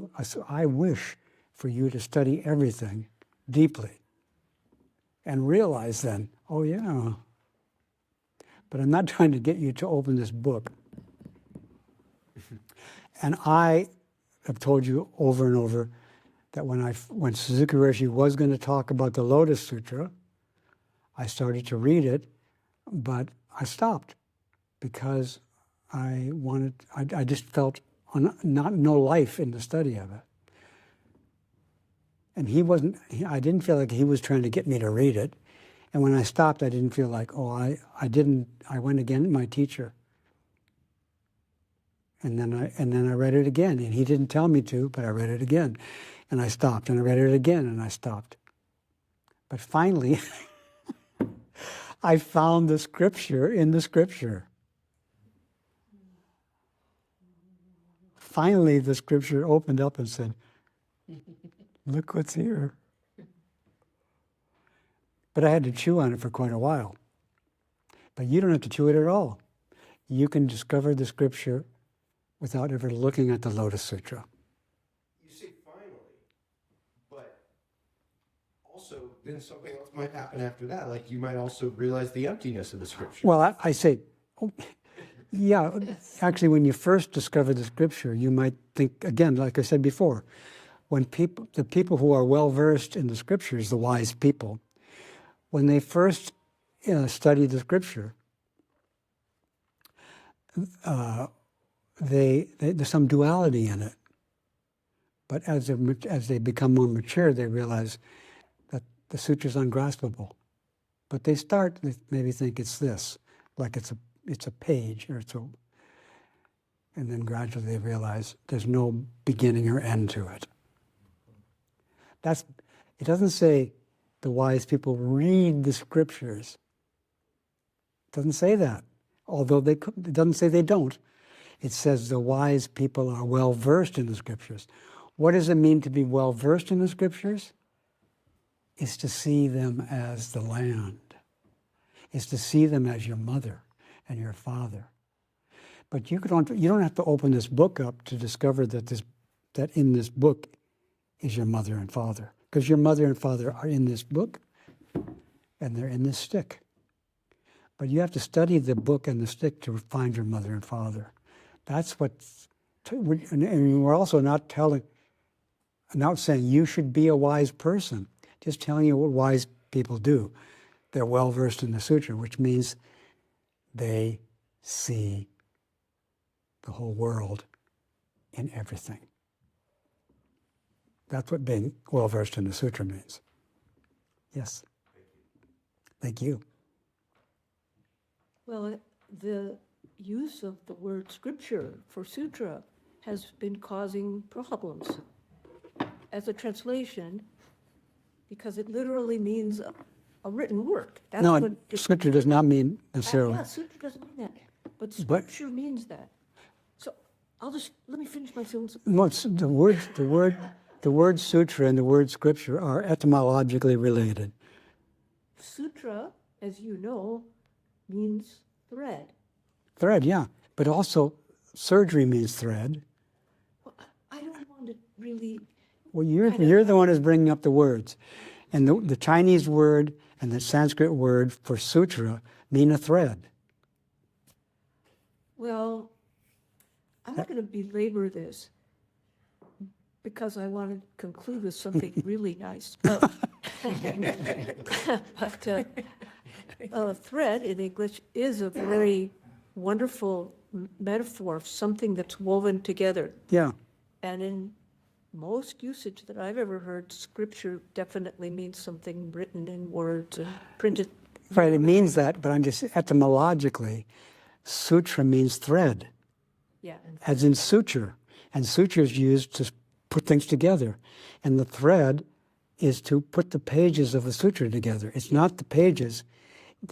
wish for you to study everything deeply and realize then, oh yeah, but I'm not trying to get you to open this book. And I have told you over and over that when Suzuki Roshi was going to talk about the Lotus Sutra, I started to read it, but I stopped because I just felt no life in the study of it. And I didn't feel like he was trying to get me to read it. And when I stopped, I didn't feel like, I went again to my teacher. And then I read it again, and he didn't tell me to, but I read it again. And I stopped, and I read it again, and I stopped. But finally, I found the scripture in the scripture. Finally, the scripture opened up and said, look what's here. But I had to chew on it for quite a while. But you don't have to chew it at all. You can discover the scripture without ever looking at the Lotus Sutra. You say finally, but also then something else might happen after that. Like you might also realize the emptiness of the scripture. Well, I say, yeah, actually when you first discover the scripture, you might think, again, like I said before, when the people who are well-versed in the scriptures, the wise people, when they first study the scripture, there's some duality in it. But as they become more mature, they realize that the sutra is ungraspable. But they maybe think it's this, like it's a page, and then gradually they realize there's no beginning or end to it. It doesn't say the wise people read the scriptures. It doesn't say that, although it doesn't say they don't. It says the wise people are well-versed in the scriptures. What does it mean to be well-versed in the scriptures? It's to see them as the land. It's to see them as your mother and your father. But you don't have to open this book up to discover that in this book is your mother and father. Because your mother and father are in this book, and they're in this stick. But you have to study the book and the stick to find your mother and father. That's and we're also not saying you should be a wise person, just telling you what wise people do. They're well-versed in the sutra, which means they see the whole world in everything. That's what being well-versed in the sutra means. Yes. Thank you. Well, the use of the word scripture for sutra has been causing problems as a translation because it literally means a written work. That's No, what scripture does not mean necessarily. Yeah, sutra doesn't mean that, but scripture means that. So let me finish my sentence. No, the word sutra and the word scripture are etymologically related. Sutra, as you know, means thread. Thread, yeah. But also, surgery means thread. Well, I don't want to really. Well, you're the one who's bringing up the words. And the Chinese word and the Sanskrit word for sutra mean a thread. Well, I'm not going to belabor this because I want to conclude with something really nice. But thread in English is a very wonderful metaphor of something that's woven together. Yeah, And in most usage that I've ever heard, scripture definitely means something written in words and printed. right, it means that, but I'm just etymologically, sutra means thread, Yeah. as in suture. And suture is used to put things together. And the thread is to put the pages of the sutra together. It's not the pages.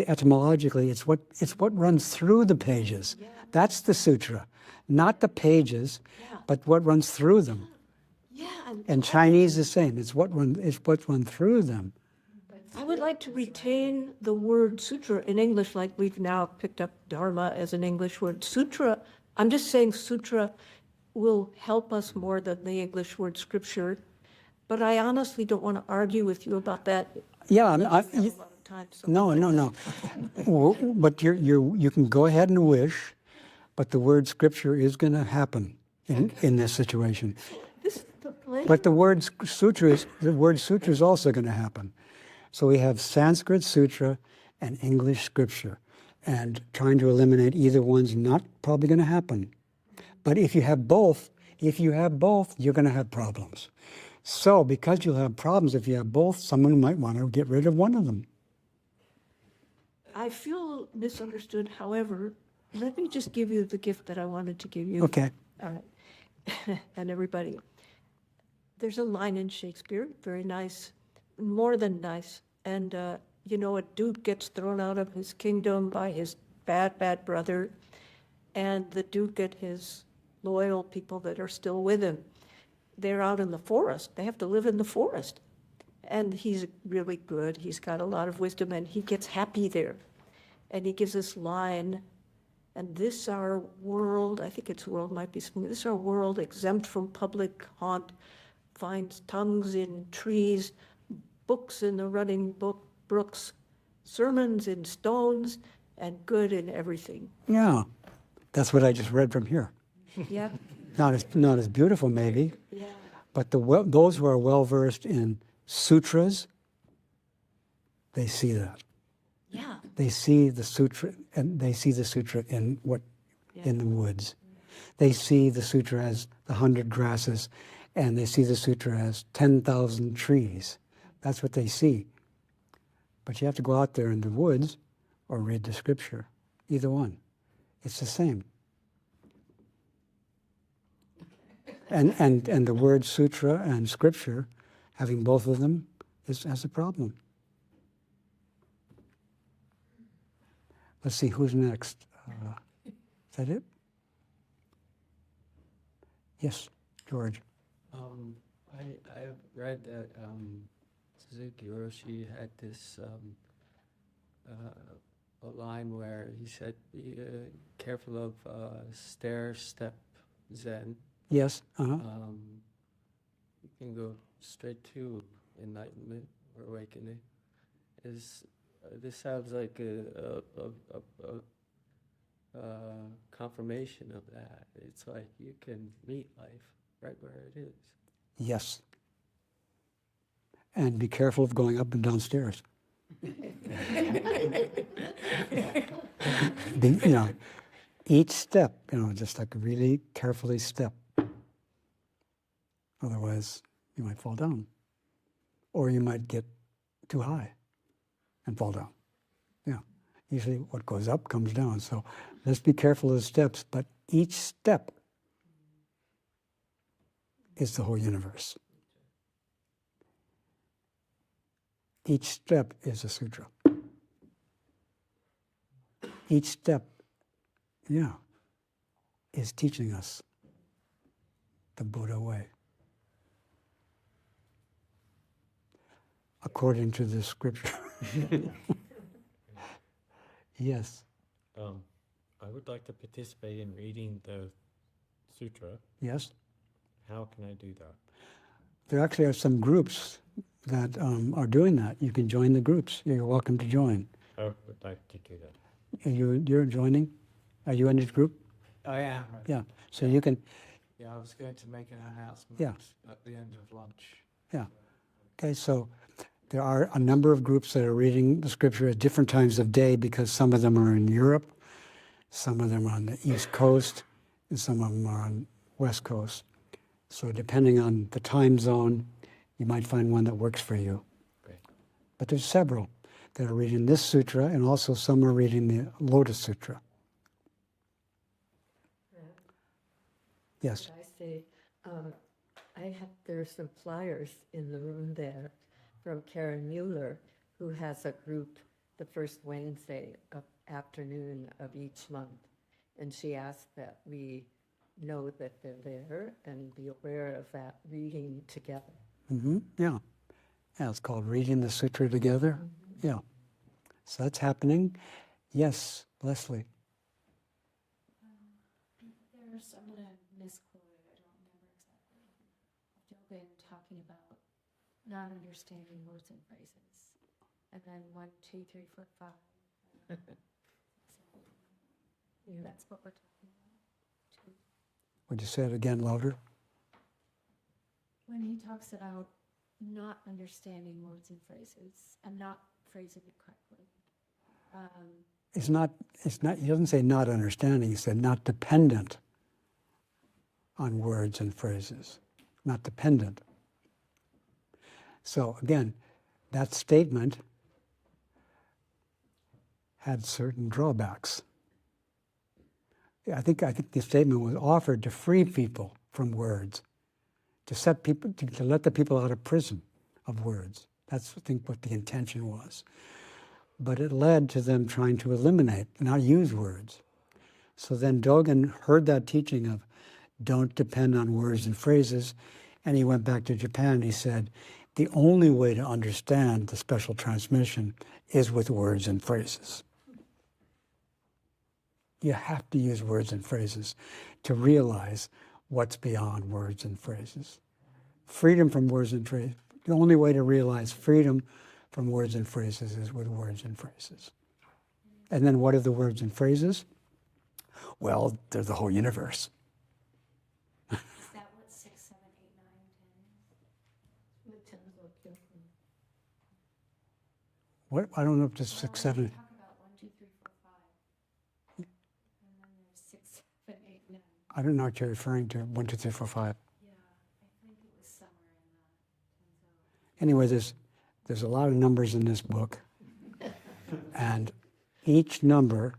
Etymologically, it's what runs through the pages. That's the sutra, not the pages, but what runs through them. Yeah. And Chinese is the same. It's what run through them. I would like to retain the word sutra in English, like we've now picked up Dharma as an English word. Sutra, I'm just saying sutra will help us more than the English word scripture. But I honestly don't want to argue with you about that. Yeah, We have a lot of time, so- no. Well, but you can go ahead and wish, but the word scripture is going to happen in this situation. This is the pleasure. But the word sutra is also going to happen. So we have Sanskrit sutra and English scripture, and trying to eliminate either one's not probably going to happen. But if you have both, you're going to have problems. So because you'll have problems if you have both, someone might want to get rid of one of them. I feel misunderstood. However, let me just give you the gift that I wanted to give you. Okay. All right. And everybody. There's a line in Shakespeare, very nice, more than nice. And, a duke gets thrown out of his kingdom by his bad brother. And the duke and his loyal people that are still with him, they're out in the forest. They have to live in the forest. And he's really good. He's got a lot of wisdom, and he gets happy there. And he gives this line, and this our world, I think its world might be something, this our world exempt from public haunt, finds tongues in trees, books in the running brooks, sermons in stones, and good in everything. Yeah, that's what I just read from here. Yeah, Not as beautiful, maybe, yeah. but those who are well versed in sutras, they see that. Yeah. They see the sutra, and they see the sutra in the woods. They see the sutra as the 100 grasses, and they see the sutra as 10,000 trees. That's what they see. But you have to go out there in the woods or read the scripture. Either one. It's the same. And the word sutra and scripture, having both of them, has a problem. Let's see, who's next? Is that it? Yes, George. I've read that Suzuki Roshi had this a line where he said, "Be careful of stair-step Zen. Yes. You can go straight to enlightenment or awakening." This sounds like a confirmation of that. It's like you can meet life right where it is. Yes. And be careful of going up and down stairs. Each step, just like really carefully step. Otherwise, you might fall down. Or you might get too high and fall down. Yeah. Usually what goes up comes down. So let's be careful of the steps, but each step is the whole universe. Each step is a sutra. Each step, is teaching us the Buddha way. According to the scripture. Yes. I would like to participate in reading the sutra. Yes. How can I do that? There actually are some groups that are doing that. You can join the groups. You're welcome to join. I would like to do that. You're joining? Are you in this group? I am. Yeah. So you can, Yeah, I was going to make an announcement Yeah. at the end of lunch. yeah. Okay, so There are a number of groups that are reading the scripture at different times of day because some of them are in Europe, some of them are on the East Coast, and some of them are on West Coast. So depending on the time zone, you might find one that works for you. Great. But there's several that are reading this sutra, and also some are reading the Lotus Sutra. Yes. I say, there's some flyers in the room there from Karen Mueller, who has a group the first Wednesday of afternoon of each month. And she asked that we know that they're there and be aware of that reading together. Yeah. Yeah, it's called Reading the Sutra Together. Yeah. So that's happening. Yes, Leslie. There's, I'm going to misquote it, I don't remember exactly. Dogen talking about not understanding words and phrases. And then 1, 2, 3, 4, 5. That's what we're talking about. Would you say it again louder? When he talks about not understanding words and phrases and not phrasing it correctly. He doesn't say not understanding, he said not dependent on words and phrases. Not dependent. So again, that statement had certain drawbacks. I think the statement was offered to free people from words, to let the people out of prison of words. That's, I think, what the intention was. But it led to them trying to eliminate, not use words. So then Dogen heard that teaching of don't depend on words and phrases, and he went back to Japan and he said, the only way to understand the special transmission is with words and phrases. You have to use words and phrases to realize what's beyond words and phrases. Freedom from words and phrases. The only way to realize freedom from words and phrases is with words and phrases. And then what are the words and phrases? Well, they're the whole universe. Is that what 6, 7, 8, 9, 10 is? What? I don't know if it's 6, 7. Talk about 1, 2, 3, 4, 5. And then there's 6, 7, 8, 9. I don't know what you're referring to. 1, 2, 3, 4, 5. Yeah, I think it was somewhere in Anyway, there's a lot of numbers in this book. And each number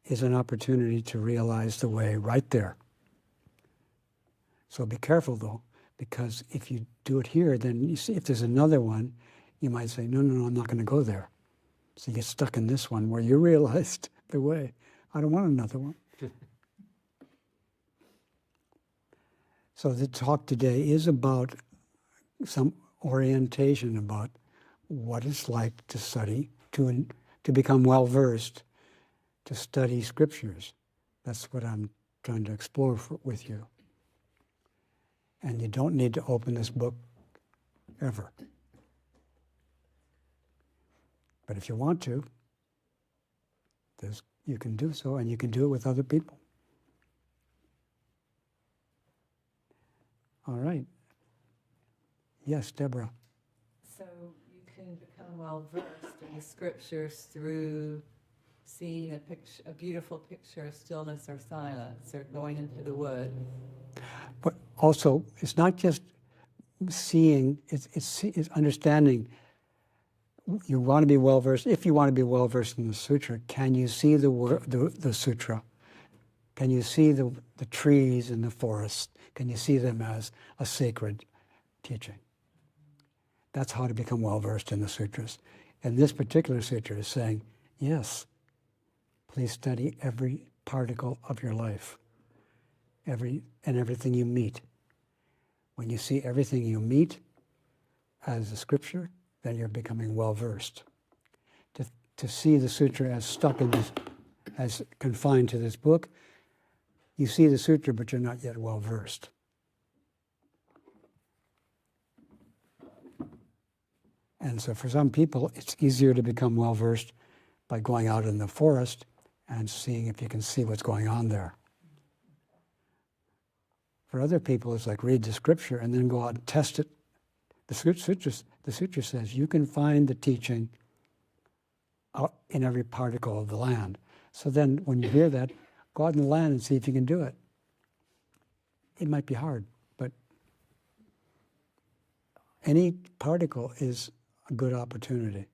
is an opportunity to realize the way right there. So be careful, though, because if you do it here, then you see if there's another one, you might say, no, I'm not going to go there. So you get stuck in this one where you realized the way. I don't want another one. So the talk today is about some orientation about what it's like to study, to become well-versed, to study scriptures. That's what I'm trying to explore with you. And you don't need to open this book ever. But if you want to, you can do so, and you can do it with other people. All right. Yes, Deborah. So you can become well-versed in the scriptures through seeing a beautiful picture of stillness or silence, or going into the wood. But also, it's not just seeing, it's understanding. You want to be well-versed. If you want to be well-versed in the sutra, can you see the sutra? Can you see the trees in the forest? Can you see them as a sacred teaching? That's how to become well-versed in the sutras. And this particular sutra is saying, yes, please study every particle of your life, and everything you meet. When you see everything you meet as a scripture, then you're becoming well-versed. To see the sutra as stuck in this, as confined to this book, you see the sutra, but you're not yet well-versed. And so for some people, it's easier to become well-versed by going out in the forest and seeing if you can see what's going on there. For other people, it's like read the scripture and then go out and test it The sutra says you can find the teaching out in every particle of the land. So then when you hear that, go out in the land and see if you can do it. It might be hard, but any particle is a good opportunity.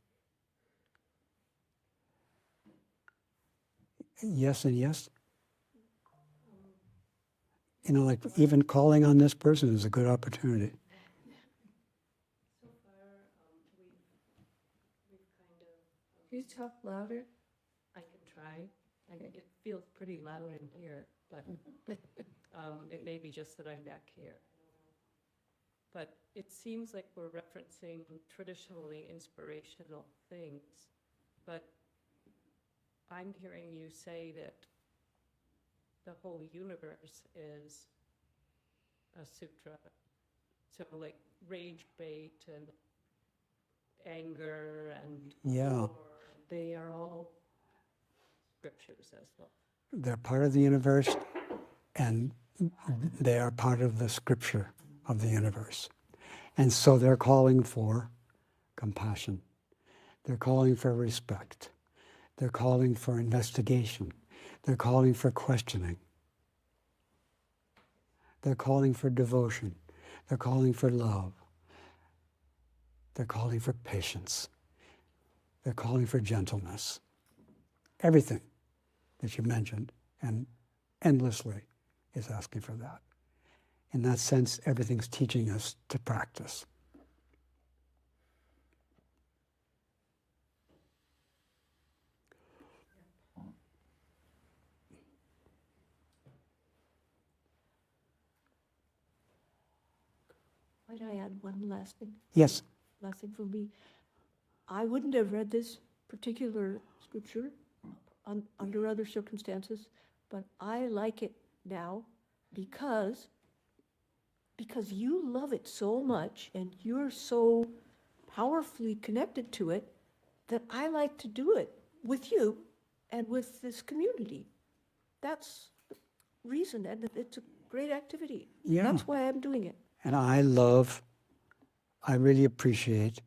Yes and yes. You know, like even calling on this person is a good opportunity. Can you talk louder? I can try. It feels pretty loud in here, but it may be just that I'm back here. But it seems like we're referencing traditionally inspirational things, but I'm hearing you say that the whole universe is a sutra. So like rage bait and anger and Yeah. war, they are all scriptures as well. They're part of the universe, and they are part of the scripture of the universe. And so they're calling for compassion. They're calling for respect. They're calling for investigation. They're calling for questioning. They're calling for devotion. They're calling for love. They're calling for patience. They're calling for gentleness. Everything that you mentioned, and endlessly, is asking for that. In that sense, everything's teaching us to practice. Might I add one last thing? Yes. Last thing for me. I wouldn't have read this particular scripture under other circumstances, but I like it now because you love it so much and you're so powerfully connected to it that I like to do it with you and with this community. That's the reason, and it's a great activity. Yeah. That's why I'm doing it. And I really appreciate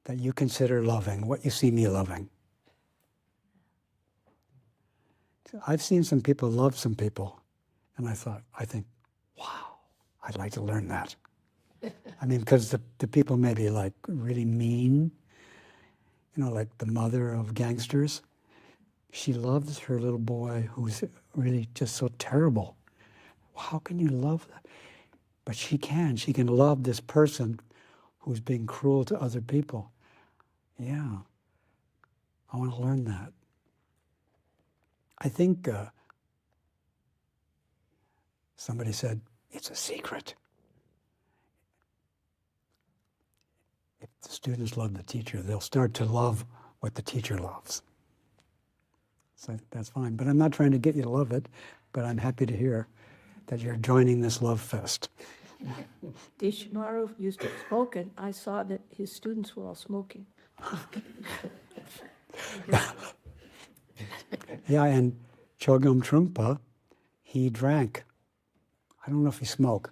that you consider loving what you see me loving. I've seen some people love some people, and I think, wow, I'd like to learn that. I mean, because the people may be like really mean, you know, like the mother of gangsters. She loves her little boy who's really just so terrible. How can you love that? But she can love this person who's being cruel to other people. Yeah, I want to learn that. I think somebody said, it's a secret. If the students love the teacher, they'll start to love what the teacher loves. So that's fine. But I'm not trying to get you to love it, but I'm happy to hear that you're joining this love fest. Deshimaru used to smoke, and I saw that his students were all smoking. Yeah, and Chogyam Trungpa, he drank. I don't know if he smoked,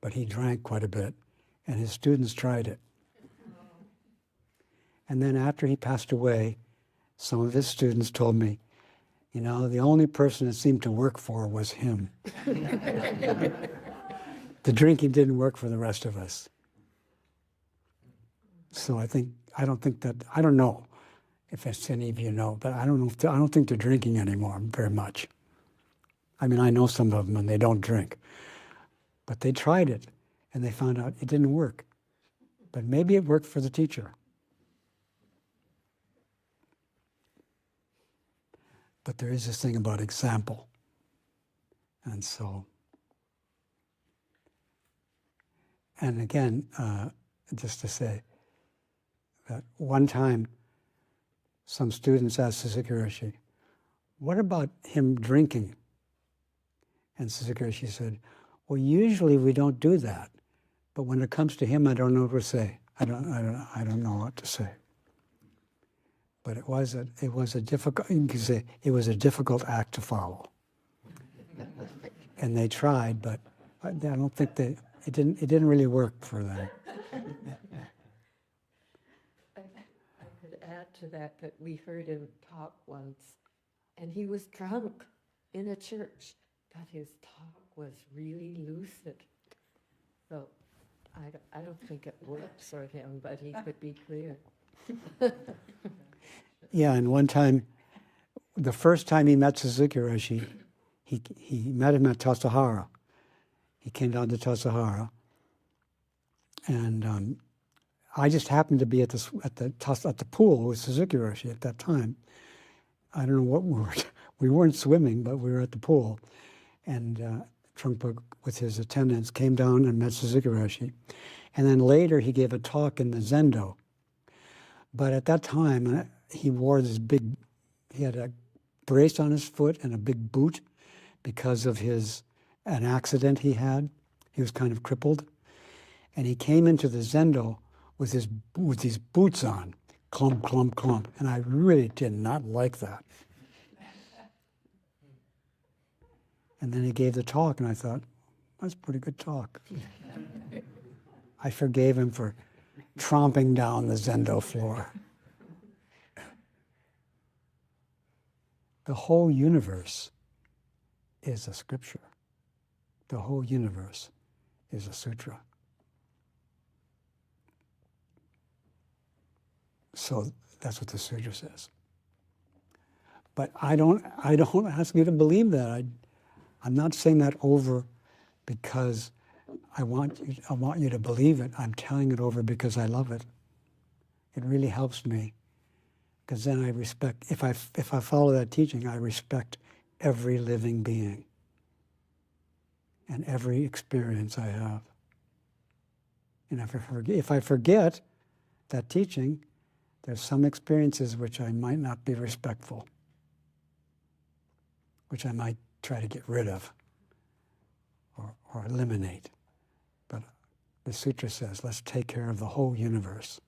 but he drank quite a bit, and his students tried it. And then after he passed away, some of his students told me, you know, the only person it seemed to work for was him. The drinking didn't work for the rest of us. So I don't know if it's any of you know, but I don't think they're drinking anymore very much. I mean, I know some of them and they don't drink. But they tried it and they found out it didn't work. But maybe it worked for the teacher. But there is this thing about example. And so, and again, just to say that one time some students asked Suzuki Roshi, what about him drinking? And Suzuki Roshi said, well, usually we don't do that. But when it comes to him, I don't know what to say. I don't know what to say. But it was a difficult, you can say, it was a difficult act to follow. And they tried, but I don't think it didn't really work for them. I could add to that we heard him talk once, and he was drunk in a church, but his talk was really lucid. So I don't think it worked for him, but he could be clear. Yeah, and one time, the first time he met Suzuki Roshi, he met him at Tassajara. He came down to Tassajara, and I just happened to be at the pool with Suzuki Roshi at that time. I don't know what we weren't swimming, but we were at the pool, and Trungpa with his attendants came down and met Suzuki Roshi, and then later he gave a talk in the Zendo. But at that time, he wore this he had a brace on his foot and a big boot because of an accident he had. He was kind of crippled. And he came into the Zendo with these boots on, clump, clump, clump. And I really did not like that. And then he gave the talk, and I thought, that's a pretty good talk. I forgave him for tromping down the Zendo floor. The whole universe is a scripture. The whole universe is a sutra. So that's what the sutra says. But I don't ask you to believe that. I'm not saying that over because I want you to believe it. I'm telling it over because I love it. It really helps me, because then I respect. If I follow that teaching, I respect every living being and every experience I have. And if I forget that teaching, there's some experiences which I might not be respectful, which I might try to get rid of or eliminate. But the sutra says, let's take care of the whole universe.